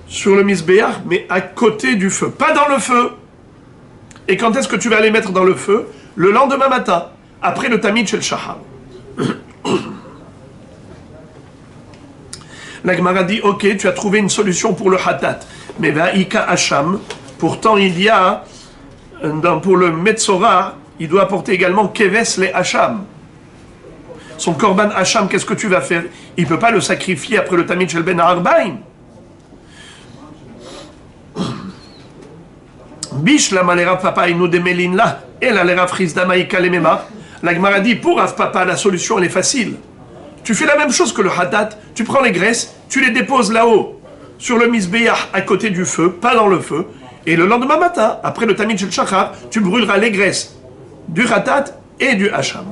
Sur le misbéach, mais à côté du feu. Pas dans le feu. Et quand est-ce que tu vas les mettre dans le feu? Le lendemain matin, après le Tamid Shel Shahar. La Gemara dit, ok, tu as trouvé une solution pour le Hatat. Mais Va'ika Hacham, pourtant il y a, pour le Metzora, il doit apporter également Keves les Hacham. Son Korban Hacham, qu'est-ce que tu vas faire? Il ne peut pas le sacrifier après le Tamid Shel Ben Arbaim. Bish la malera papa inu de melin là, et la lera frise d'amaïka les méma. La Gemara dit, pour Rav Papa, la solution elle est facile. Tu fais la même chose que le hatat, tu prends les graisses, tu les déposes là-haut, sur le misbéach à côté du feu, pas dans le feu, et le lendemain matin, après le Tamid Shel Shachar, tu brûleras les graisses du hatat et du hacham.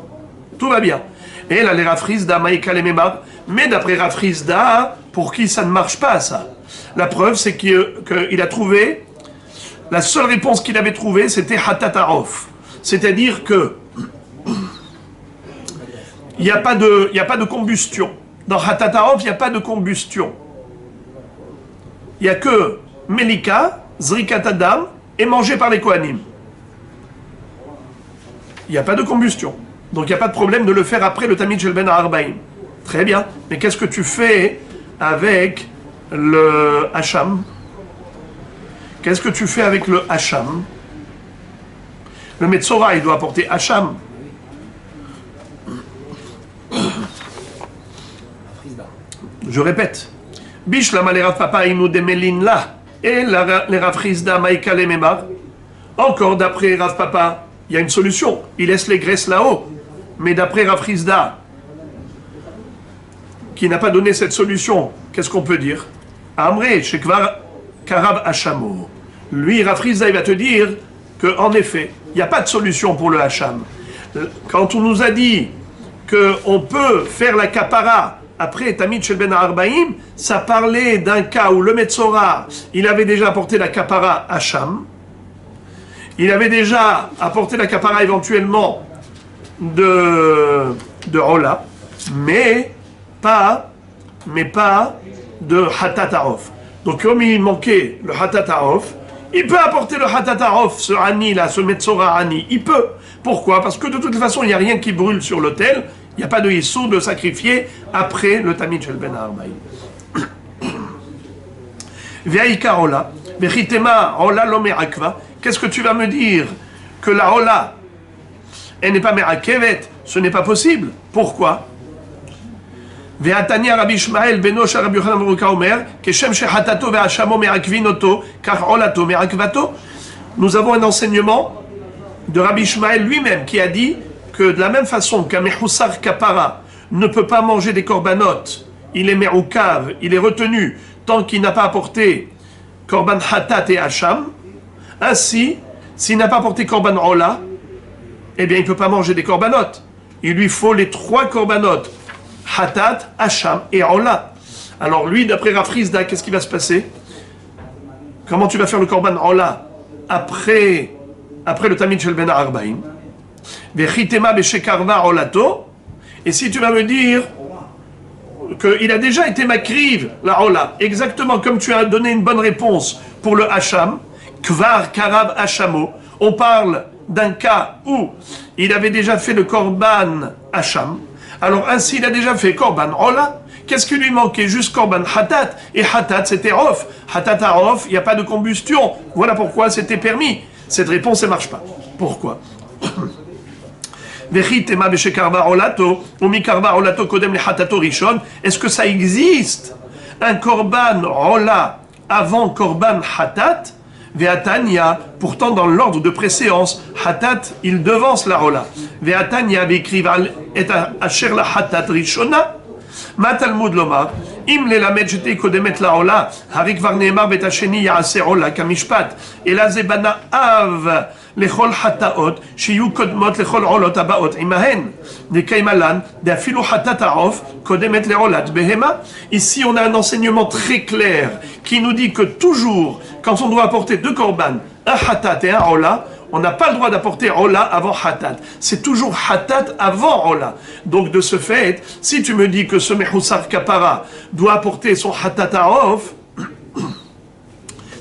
Tout va bien. Et la lera frise d'amaïka les méma, mais d'après Rav Frisda, pour qui ça ne marche pas ça? La preuve c'est qu'il a trouvé. La seule réponse qu'il avait trouvée, c'était Hatatarov. C'est-à-dire que il n'y a pas de combustion. Dans Hatatarov, il n'y a pas de combustion. Il n'y a que Melika, Zrikat Adam et mangé par les Kohanim. Il n'y a pas de combustion. Donc il n'y a pas de problème de le faire après le Tamid Shel Ben Arbaim. Très bien. Mais qu'est-ce que tu fais avec le Hacham? Qu'est-ce que tu fais avec le Hacham? Le Metzora, il doit apporter Hacham. Je répète. Bish la malerav papa inu de melin là. Et les Rav Frisda maïka le memar. Encore d'après Rav Papa, il y a une solution. Il laisse les graisses là-haut. Mais d'après Rav Frisda, qui n'a pas donné cette solution, qu'est-ce qu'on peut dire? Amré, Shekvar Karab Hachamo. Lui, Rav Frisda, il va te dire qu'en effet, il n'y a pas de solution pour le Hacham. Quand on nous a dit qu'on peut faire la kapara après Tamid Shel Ben Arbaim, ça parlait d'un cas où le Metzora, il avait déjà apporté la kapara Hacham, il avait déjà apporté la kapara éventuellement de Ola, mais pas de Hatatarov. Donc comme il manquait le Hatatarov, il peut apporter le Hatatarov, ce Ani là, ce Metzora Ani, il peut. Pourquoi? Parce que de toute façon, il n'y a rien qui brûle sur l'autel, il n'y a pas de Issou de sacrifier après le Tamid Shel Ben Arbaim. Ve'aika Ola, Vechitema Ola lo me'akva. Qu'est-ce que tu vas me dire? Que la Ola, elle n'est pas me'akevet, ce n'est pas possible. Pourquoi? Ve'atania Rabbi Ishmael beno shel Rabbi Yochanan ben Ruka omer, keshem shehatato ve'ashamo me'akvin oto, kach olato me'akvato. Nous avons un enseignement de Rabbi Ishmael lui-même qui a dit que de la même façon qu'un Mechoussar Kapara ne peut pas manger des korbanot, il est meroukav, il est retenu tant qu'il n'a pas apporté korban hatat et hacham, ainsi, s'il n'a pas apporté korban ola, eh bien il ne peut pas manger des korbanot. Il lui faut les 3 korbanot, hatat, hacham et ola. Alors lui, d'après Rav Frisda, qu'est-ce qui va se passer? Comment tu vas faire le korban ola après le Tamid Shel Ben Arbaim? Et si tu vas me dire qu'il a déjà été makriv, la Ola, exactement comme tu as donné une bonne réponse pour le Hacham, Kvar Karab Hachamo, on parle d'un cas où il avait déjà fait le Korban Hacham, alors ainsi il a déjà fait Korban Ola, qu'est-ce qui lui manquait? Juste Korban Hatat, et Hatat c'était Off, Hatat à Off, il n'y a pas de combustion, voilà pourquoi c'était permis. Cette réponse ne marche pas. Pourquoi? Est-ce que ça existe un korban ola avant korban hatat? Ve'atania, pourtant dans l'ordre de préséance, hatat, il devance la rola. Ve'atania, ve'ekriv et asher la hatat rishona. Ma Talmud lomar, im lelamed j'étais kodemet la rola, harik var neemar bet hasheni yaase rola kamishpat, ela zebana av lechol hataot, shiyu kodmot lechol rolot abaot imahen. Nekaimalan, d'afilu hatat aof, kodemet le rolat behema. Ici, on a un enseignement très clair qui nous dit que toujours, quand on doit apporter deux korban, un hatat et un rola, on n'a pas le droit d'apporter rola avant hatat. C'est toujours hatat avant rola. Donc de ce fait, si tu me dis que ce mehoussar kapara doit apporter son hatat aof,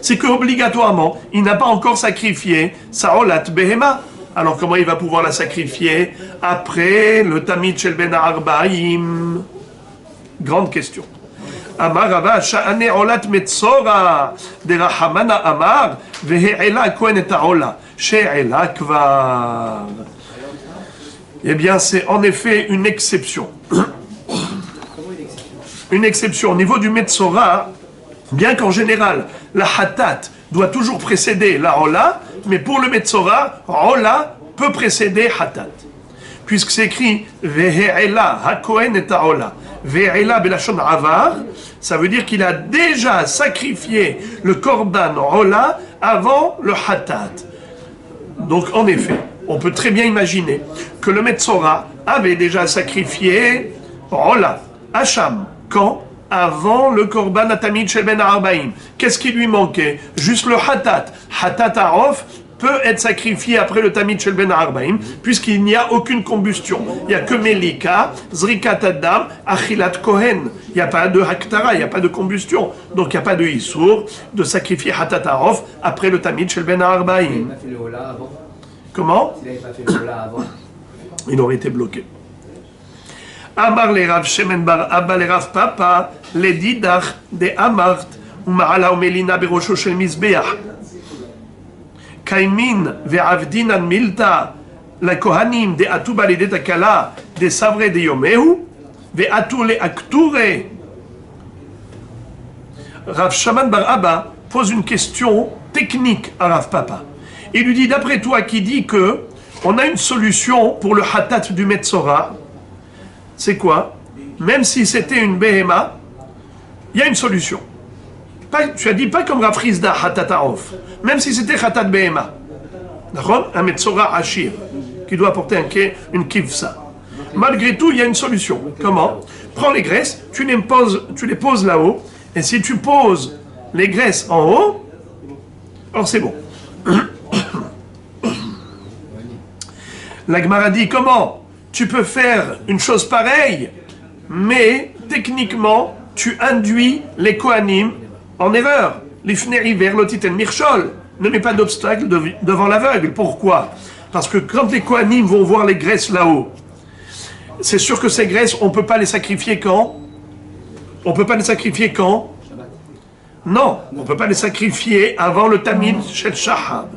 c'est qu'obligatoirement, il n'a pas encore sacrifié sa rolat behema. Alors comment il va pouvoir la sacrifier après le tamid shel ben arba'im? Grande question. Amar Rava sha'ane olat metzora de Rahamana Amar vehe'ela kohen et ha'ola she'ela kvar. Eh bien, c'est en effet une exception. Une exception au niveau du metzora, bien qu'en général la hatat doit toujours précéder la rola, mais pour le metzora, rola peut précéder hatat. Puisque c'est écrit vehe'ela ha'kohen et ha'ola. Ve'ela belashon avar, ça veut dire qu'il a déjà sacrifié le korban rola avant le hatat. Donc en effet, on peut très bien imaginer que le metzora avait déjà sacrifié rola, hacham, quand? Avant le korban atamid shel ben arba'im. Qu'est-ce qui lui manquait? Juste le hatat. Hatat arof peut être sacrifié après le tamid shel ben arba'im, puisqu'il n'y a aucune combustion. Il n'y a que melika, zrikat adam, achilat kohen. Il n'y a pas de haktara, il n'y a pas de combustion. Donc il n'y a pas de issour de sacrifier hatat arof après le tamid shel ben arba'im. Il n'avait pas fait le hola avant. Comment? S'il n'avait pas fait le hola avant. Il aurait été bloqué. Amar le Rav Shemen bar Abba le Rav Papa le didach de Amart u'ma'ala u'melina berosho shel mizbeach kaimin ve'avdinan milta la kohanim de atu balidet akala de savre de yomehu ve'atu le akture. Rav Shemen bar Abba pose une question technique à Rav Papa. Il lui dit, d'après toi qui dit que on a une solution pour le hatat du metzora, c'est quoi? Même si c'était une behema, il y a une solution. Tu as dit pas comme Rav Rizda hatat aof, même si c'était hatat behema. D'accord? Un metzora ashir, qui doit apporter une kivsa. Malgré tout, il y a une solution. Comment? Prends les graisses, tu les poses là-haut, et si tu poses les graisses en haut, alors c'est bon. La Gemara dit comment tu peux faire une chose pareille, mais techniquement tu induis les Kohanim en erreur. L'ifneri vers l'otiten mirchol, ne mets pas d'obstacle devant l'aveugle. Pourquoi? Parce que quand les Kohanim vont voir les graisses là-haut, c'est sûr que ces graisses, on ne peut pas les sacrifier quand? On ne peut pas les sacrifier quand? Non, on ne peut pas les sacrifier avant le tamid shel shahab,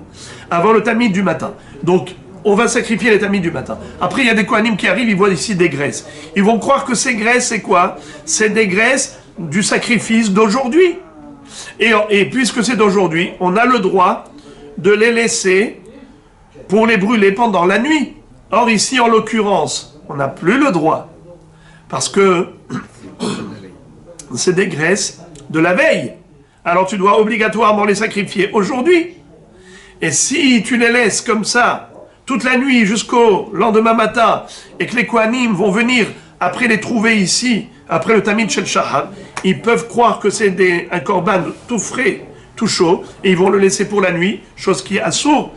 avant le tamid du matin. Donc, on va sacrifier les tamis du matin. Après, il y a des kohanim qui arrivent, ils voient ici des graisses. Ils vont croire que ces graisses, c'est quoi? C'est des graisses du sacrifice d'aujourd'hui. Et puisque c'est d'aujourd'hui, on a le droit de les laisser pour les brûler pendant la nuit. Or, ici, en l'occurrence, on n'a plus le droit. Parce que c'est des graisses de la veille. Alors, tu dois obligatoirement les sacrifier aujourd'hui. Et si tu les laisses comme ça, toute la nuit jusqu'au lendemain matin, et que les Kohanim vont venir après les trouver ici, après le Tamid Shel Shahar, ils peuvent croire que c'est un korban tout frais, tout chaud, et ils vont le laisser pour la nuit, chose qui est assour.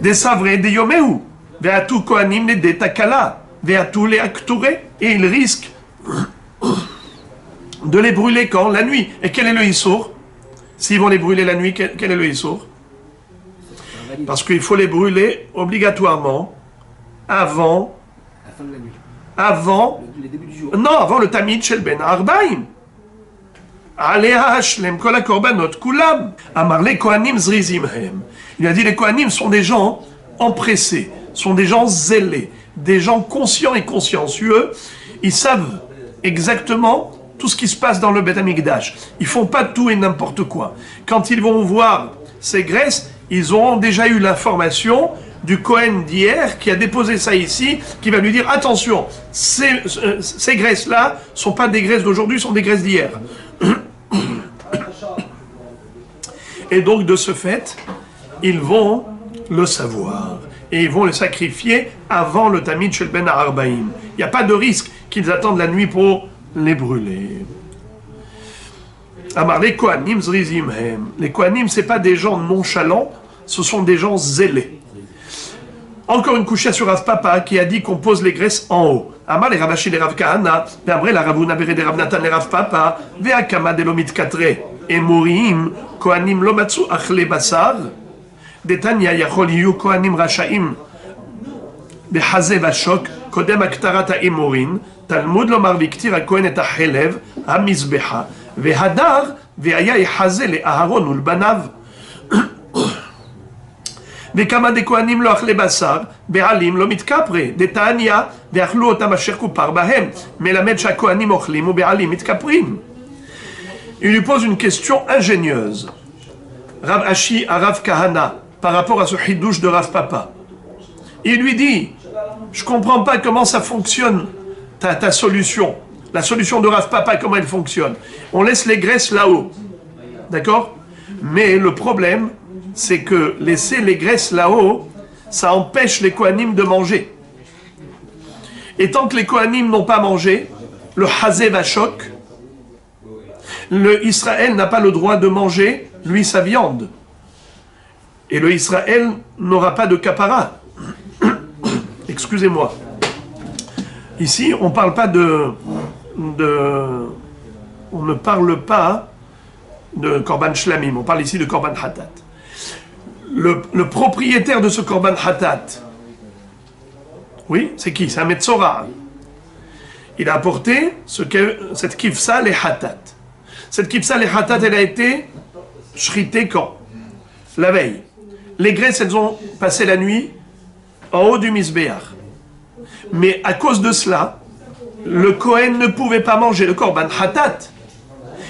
Des savrés, des yomehu, ve'atu Kohanim ne detakala, ve'atu le akture, et ils risquent de les brûler quand? La nuit. Et quel est le issour? S'ils vont les brûler la nuit, quel est le issour? Parce qu'il faut les brûler obligatoirement avant. La fin de la nuit. Avant. Le début du jour. Non, avant le tamid shel ben arba'im. Alea hashlem kol hakorbanot kulam. Amar le kohanim zrizim hem. Il a dit les kohanim sont des gens empressés, sont des gens zélés, des gens conscients et consciencieux. Ils savent exactement tout ce qui se passe dans le Beth Amikdash. Ils font pas tout et n'importe quoi. Quand ils vont voir ces graisses, ils auront déjà eu l'information du Kohen d'hier qui a déposé ça ici, qui va lui dire attention, ces graisses-là sont pas des graisses d'aujourd'hui, sont des graisses d'hier. Et donc de ce fait, ils vont le savoir. Et ils vont le sacrifier avant le Tamid Shel Ben Arbaïm. Il n'y a pas de risque qu'ils attendent la nuit pour les brûler. Amar, les Kohanim Zrizim Hem. Les Kohanim, ce n'est pas des gens nonchalants, ce sont des gens zélés. Encore une couchée sur Rav Papa qui a dit qu'on pose les graisses en haut. Amar, les Ravashi, les Rav Kahana, après la Ravuna Bere, les Rav Natan, les Rav Papa, Ve'akama delomit katre, et Morim, Kohanim lomatsu achle basar, Detanya yachol yu Kohanim rachaim, Behaze vashok, Kodem aktarat ha'emorin, Talmud lomar viktir ha-Kohen et ha-Helev, ha-Mizbeha, Ve'hadar, ve'aya yehaze le-Aharon ul-Banav. וכמה דכהנים לא אכלי בשר, בעלים לא מתכפרי, דתניא, ואכלו אותם אשר כופר בהם, מלמד שהכהנים אוכלים ובעלים מתכפרים. Il lui pose une question ingénieuse. Rav Ashi à Rav Kahana, par rapport à ce hidouche de Rav Papa. Il lui dit, je comprends pas comment ça fonctionne, ta solution. La solution de Rav Papa, comment elle fonctionne. On laisse les graisses là-haut. D'accord? Mais le problème, c'est que laisser les graisses là-haut, ça empêche les Kohanim de manger. Et tant que les Kohanim n'ont pas mangé, le Hazé Vashok, le Israël n'a pas le droit de manger, lui, sa viande. Et le Israël n'aura pas de kapara. Excusez-moi. Ici, on parle pas on ne parle pas de Korban Shlamim, on parle ici de Korban Hatat. Le propriétaire de ce Korban Hatat, oui, c'est qui? C'est un Metzora. Il a apporté cette kifsa les Hatat. Cette kifsa les Hatat, elle a été shritée quand? La veille. Les graisses, elles ont passé la nuit en haut du Mizbeach. Mais à cause de cela, le Kohen ne pouvait pas manger le Korban Hatat.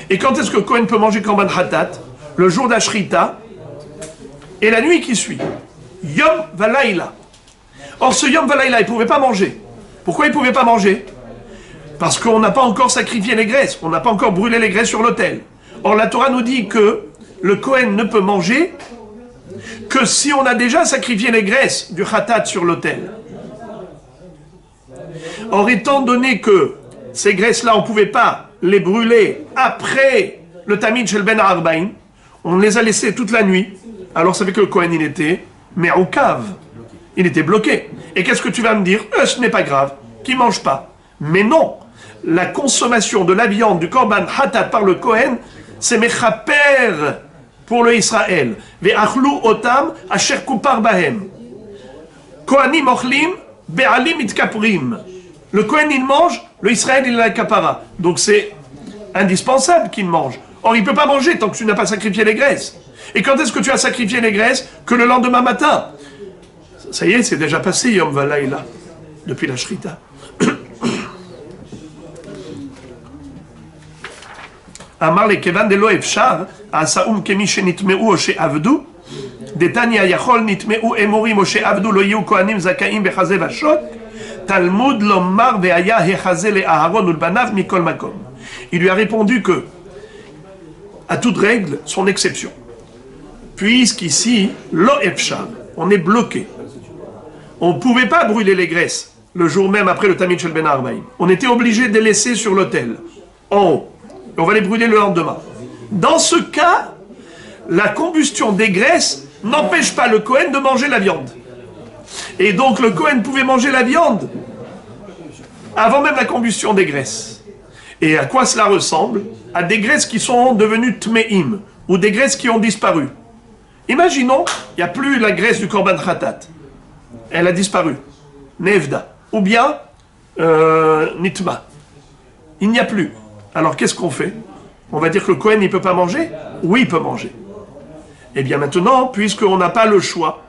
Et quand est-ce que le Kohen peut manger Korban Hatat? Le jour d'Ashrita et la nuit qui suit. Yom Valaïla. Or, ce Yom Valaïla, il ne pouvait pas manger. Pourquoi il ne pouvait pas manger? Parce qu'on n'a pas encore sacrifié les graisses. On n'a pas encore brûlé les graisses sur l'autel. Or, la Torah nous dit que le Kohen ne peut manger que si on a déjà sacrifié les graisses du Hatat sur l'autel. Or, étant donné que ces graisses-là, on ne pouvait pas les brûler après le Tamid Shel Ben Arbaïm, on les a laissées toute la nuit. Alors ça fait que le Kohen, il était au cave. Il était bloqué. Et qu'est-ce que tu vas me dire? Ce n'est pas grave, qu'il ne mange pas. Mais non, la consommation de la viande du Korban Hatat par le Kohen, c'est mechaper pour le Israël. Ve'achlu otam asher kupar bahem. Kohanim ochlim, be'alim itkaprim. Le Kohen, il mange, le Israël, il a la kapara. Donc c'est indispensable qu'il mange. Or, il ne peut pas manger tant que tu n'as pas sacrifié les graisses. Et quand est-ce que tu as sacrifié les graisses? Que le lendemain matin. Ça y est, c'est déjà passé Yom Valaïla, depuis la Shrita. Amar le kevan de lo efshar, asaum kemi shenitmeu o she'avdu, detanya yachol nitmeu emorim o she'avdu lo yiu kohanim zakaim bechaze vashot, Talmud lomar ve'aya hechaze le Aharon ulbanav mikol makom. Il lui a répondu que, à toute règle, son exception. Puisqu'ici, lo efshar, on est bloqué. On ne pouvait pas brûler les graisses le jour même après le Tamid Shel Ben Arbaïm. On était obligé de les laisser sur l'autel, en haut. Et on va les brûler le lendemain. Dans ce cas, la combustion des graisses n'empêche pas le Kohen de manger la viande. Et donc le Kohen pouvait manger la viande avant même la combustion des graisses. Et à quoi cela ressemble? À des graisses qui sont devenues tmeim, ou des graisses qui ont disparu. Imaginons, il n'y a plus la graisse du Korban Hatat. Elle a disparu. Nevda. Ou bien, Nitma. Il n'y a plus. Alors qu'est-ce qu'on fait? On va dire que le Kohen, il ne peut pas manger? Oui, il peut manger. Et bien maintenant, puisqu'on n'a pas le choix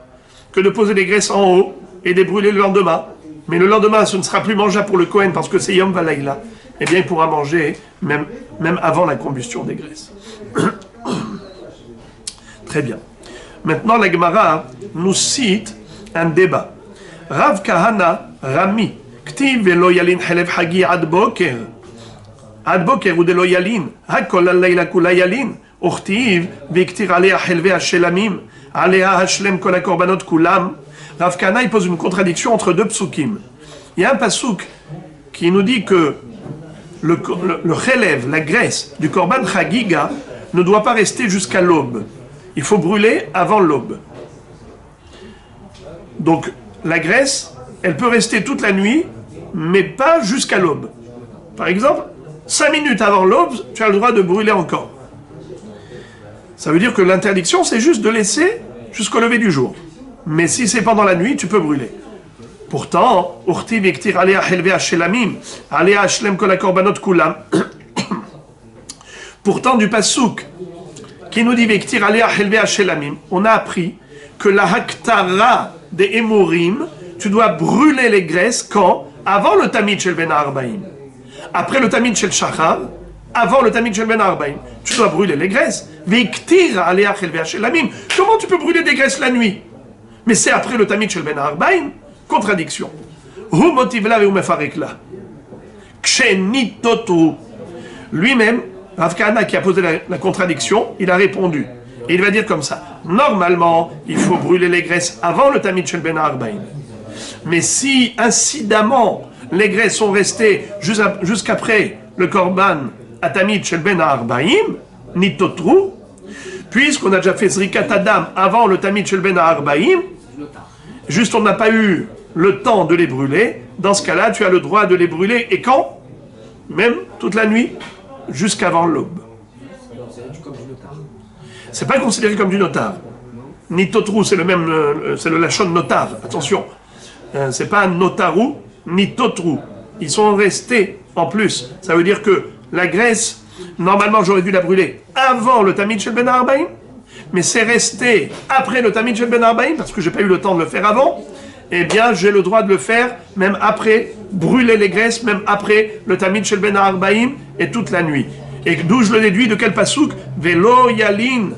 que de poser les graisses en haut et de les brûler le lendemain, mais le lendemain, ce ne sera plus mangeable pour le Kohen parce que c'est Yom Valaïla, eh bien, il pourra manger même avant la combustion des graisses. Très bien. Maintenant, la Gemara nous cite un débat. Rav Kahana Rami, Ktiv velo yalin helev hagi ad boker. Ad boker ou de lo yalin, hakol al-layla kula yalin, uchtiv viktir alea helve hashelamim, alea hashlem kol hakorbanot kulam. Rav Kahana, il pose une contradiction entre deux psukim. Il y a un pasuk qui nous dit que le chelev, la graisse du korban chagiga, ne doit pas rester jusqu'à l'aube. Il faut brûler avant l'aube. Donc, la graisse, elle peut rester toute la nuit, mais pas jusqu'à l'aube. Par exemple, 5 minutes avant l'aube, tu as le droit de brûler encore. Ça veut dire que l'interdiction, c'est juste de laisser jusqu'au lever du jour. Mais si c'est pendant la nuit, tu peux brûler. Pourtant, Urti Viktir Alea Helve Hashelamim, Alea Hashlem Kol HaKorbanot Kulam. Pourtant, du Passouk, qui nous dit Viktir Alea Helve Hashelamim, on a appris que la Haktara des Emorim, tu dois brûler les graisses quand? Avant le Tamid Shel Ben Arbaim. Après le Tamid Shel Shachar, avant le Tamid Shel Ben Arbaim, tu dois brûler les graisses. Viktir Alea Helve Hashelamim. Comment tu peux brûler des graisses la nuit? Mais c'est après le Tamid Shel Ben Arbaim. Contradiction. Hu motivla ve mefarekla. Kshenitotu. Lui-même, Rav Kahana qui a posé la contradiction, il a répondu. Et il va dire comme ça. Normalement, il faut brûler les graisses avant le Tamid Shel Ben Arbaim. Mais si, incidemment, les graisses sont restées jusqu'après le Korban à Tamid Shel Ben Arbaim, Nitotru, puisqu'on a déjà fait Zrikat Adam avant le Tamid Shel Ben Arbaim, juste on n'a pas eu le temps de les brûler, dans ce cas-là, tu as le droit de les brûler, et quand? Même toute la nuit, jusqu'avant l'aube. C'est pas considéré comme du notar. Ni totrou, c'est le même, c'est le lachon notar, attention. C'est pas un notarou, ni totrou. Ils sont restés en plus. Ça veut dire que la graisse, normalement j'aurais dû la brûler avant le Tamid Shel Ben Arbaim, mais c'est resté après le Tamid Shel Ben Arbaim, parce que j'ai pas eu le temps de le faire avant, eh bien j'ai le droit de le faire même après, brûler les graisses, même après le Tamid Shel Ben Arbaim et toute la nuit. Et d'où je le déduis, de quel pasuk? Velo yalin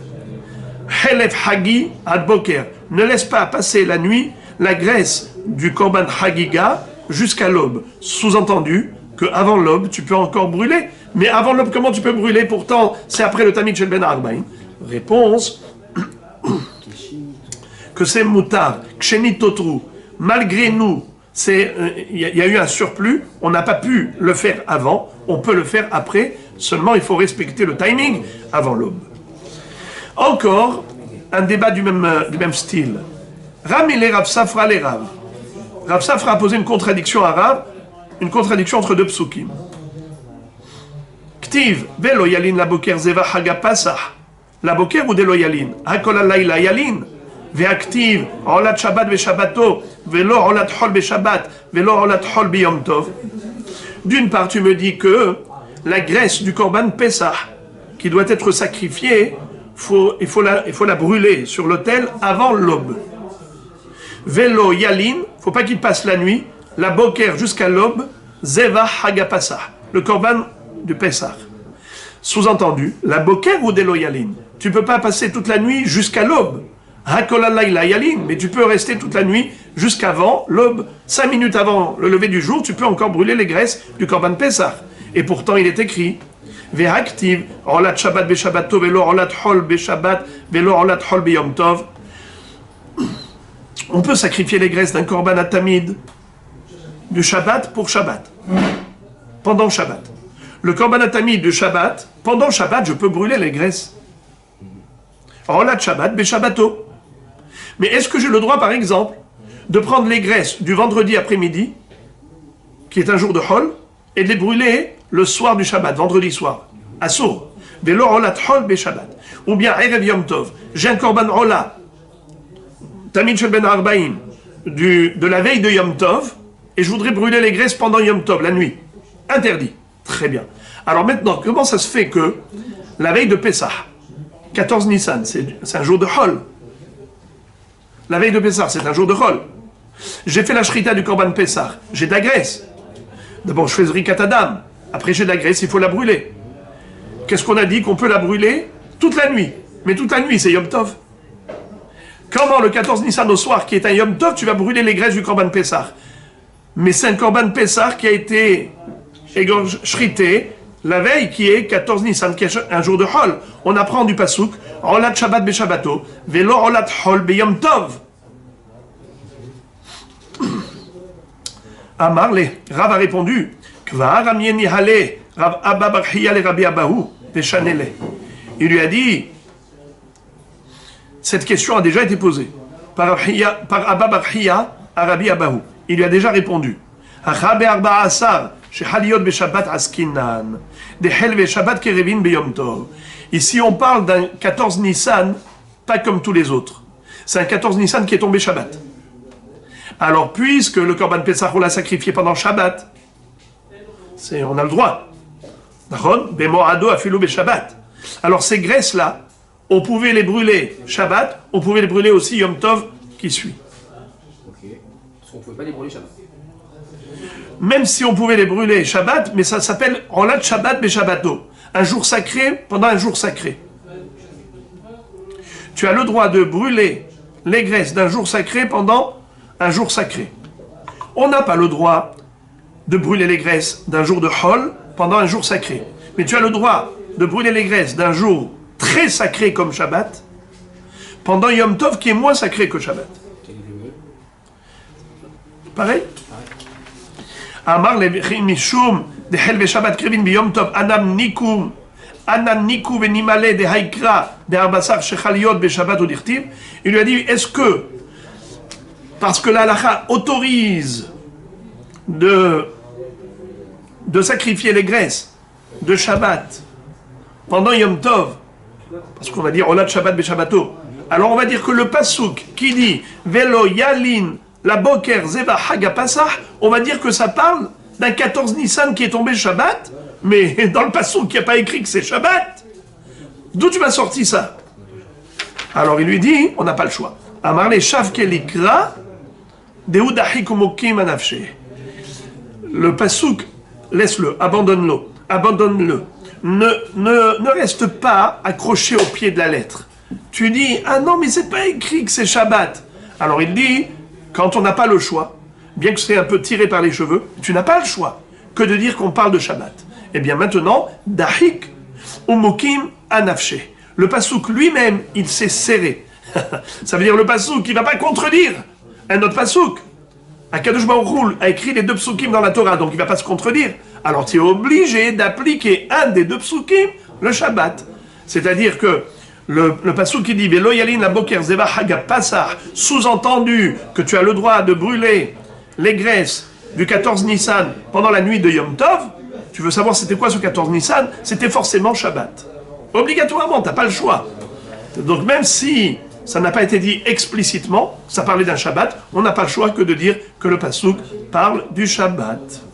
helef hagi ad boker. Ne laisse pas passer la nuit la graisse du korban hagiga jusqu'à l'aube. Sous-entendu qu'avant l'aube, tu peux encore brûler. Mais avant l'aube, comment tu peux brûler? Pourtant, c'est après le Tamid Shel Ben Arbaim. Réponse que c'est moutar, kshenitotru. Malgré nous, il y a eu un surplus, on n'a pas pu le faire avant, on peut le faire après, seulement il faut respecter le timing avant l'aube. Encore un débat du même style. Ram et Rav Safra les Rav. Rav Safra a posé une contradiction à Rav, une contradiction entre deux psukim. Ktiv, velo yalin la boker zeva haga pasah. La boker ou de lo yalin? Hakol alayla yalin. Ve'aktiv, olat shabbat ve'shabbato, ve'lo olat hol be'shabbat, ve'lo olat hol biyom tov. D'une part, tu me dis que la graisse du korban Pesach, qui doit être sacrifiée, il faut la brûler sur l'autel avant l'aube. Velo yalin, faut pas qu'il passe la nuit, la boker jusqu'à l'aube, zeva haga pasach, le korban du Pesach. Sous-entendu, la boker ou delo yalin, tu peux pas passer toute la nuit jusqu'à l'aube. Hakolalay yalin, mais tu peux rester toute la nuit jusqu'avant l'aube. 5 minutes avant le lever du jour, tu peux encore brûler les graisses du korban Pesach. Et pourtant, il est écrit Ve'aktiv, olat shabbat be'shabbato, ve'lo olat hol be'shabbat, ve'lo olat hol biyom tov. On peut sacrifier les graisses d'un korban à tamid du Shabbat pour Shabbat, pendant Shabbat. Le korban à tamid du Shabbat, pendant Shabbat, je peux brûler les graisses. Olat shabbat be'shabbato. Mais est-ce que j'ai le droit, par exemple, de prendre les graisses du vendredi après-midi, qui est un jour de hol, et de les brûler le soir du Shabbat, vendredi soir, à Sour, velo olat hol be Shabbat, ou bien erev yom tov, j'ai un korban ola, Tamid Shel Ben Arbaim, de la veille de Yom Tov, et je voudrais brûler les graisses pendant Yom Tov, la nuit. Interdit. Très bien. Alors maintenant, comment ça se fait que la veille de Pessah, 14 Nissan, c'est un jour de hol. La veille de Pessah, c'est un jour de hol. J'ai fait la shrita du korban Pessah, j'ai de la graisse. D'abord, je fais Zrikat Adam. Après j'ai de la graisse, il faut la brûler. Qu'est-ce qu'on a dit? Qu'on peut la brûler toute la nuit. Mais toute la nuit, c'est Yom Tov. Comment le 14 Nissan au soir, qui est un Yom Tov, tu vas brûler les graisses du Korban Pessah? Mais c'est un Korban Pessah qui a été shrité la veille, qui est 14 Nissan, qui est un jour de Hol. On apprend du Pasuk, Olat Shabbat be Shabbato, Velo Olat Hol be Yom Tov. Amarle, Rav a répondu, Kvar Amieni Hale, Rav Abba Barchia le Rabbi Abahu, Veshanele. Il lui a dit, cette question a déjà été posée par Abba Barchia à Rabbi Abahu. Il lui a déjà répondu. Achabe Arba Asar, Shehaliot be Shabbat Askinan, Dehel be Shabbat Kerevin be Yom Tov. Ici, on parle d'un 14 Nissan, pas comme tous les autres. C'est un 14 Nissan qui est tombé Shabbat. Alors, puisque le Korban Pessah, on l'a sacrifié pendant Shabbat, on a le droit. Bemoado afilou be Shabbat. Alors, ces graisses-là, on pouvait les brûler Shabbat, on pouvait les brûler aussi Yom Tov qui suit. Ok. Parce qu'on ne pouvait pas les brûler Shabbat. Même si on pouvait les brûler Shabbat, mais ça s'appelle Olat Shabbat be Shabbato. Un jour sacré pendant un jour sacré. Tu as le droit de brûler les graisses d'un jour sacré pendant un jour sacré. On n'a pas le droit de brûler les graisses d'un jour de Hol pendant un jour sacré. Mais tu as le droit de brûler les graisses d'un jour très sacré comme Shabbat pendant Yom Tov qui est moins sacré que Shabbat. Pareil? Amar le mishum de Hel ve Shabbat krivin bi Yom Tov anam nikum ve nimale de haikra de arbasar shechaliot be Shabbat ou dirtiv. Il lui a dit, est-ce que parce que la halakha autorise de sacrifier les graisses de Shabbat pendant Yom Tov, parce qu'on va dire Olat Shabbat be Shabbato, alors on va dire que le pasuk qui dit Velo Yalin la Boker Zeva Haga Pasah, on va dire que ça parle d'un 14 Nissan qui est tombé Shabbat, mais dans le pasuk il n'y a pas écrit que c'est Shabbat. D'où tu m'as sorti ça? Alors il lui dit, on n'a pas le choix. Amar le Shavke Likra Deudahi Kumokim Anafshe. Le pasuk, laisse-le, abandonne-le. Ne reste pas accroché au pied de la lettre. Tu dis, ah non, mais c'est pas écrit que c'est Shabbat. Alors il dit, quand on n'a pas le choix, bien que c'est un peu tiré par les cheveux, tu n'as pas le choix que de dire qu'on parle de Shabbat. Eh bien maintenant, Dahik Umukim Anafshe. Le pasuk lui-même, il s'est serré. Ça veut dire le pasuk qui ne va pas contredire un autre pasuk. Akadosh Baruch Hu a écrit les deux psukim dans la Torah, donc il ne va pas se contredire. Alors tu es obligé d'appliquer un des deux psukim, le Shabbat. C'est-à-dire que le pasuk qui dit Velo Yalin la Boker Zeva Haga Pasah, sous-entendu que tu as le droit de brûler les graisses du 14 Nissan pendant la nuit de Yom Tov. Tu veux savoir c'était quoi ce 14 Nissan? C'était forcément Shabbat. Obligatoirement, tu n'as pas le choix. Donc même si ça n'a pas été dit explicitement, ça parlait d'un Shabbat, on n'a pas le choix que de dire que le pasuk parle du Shabbat.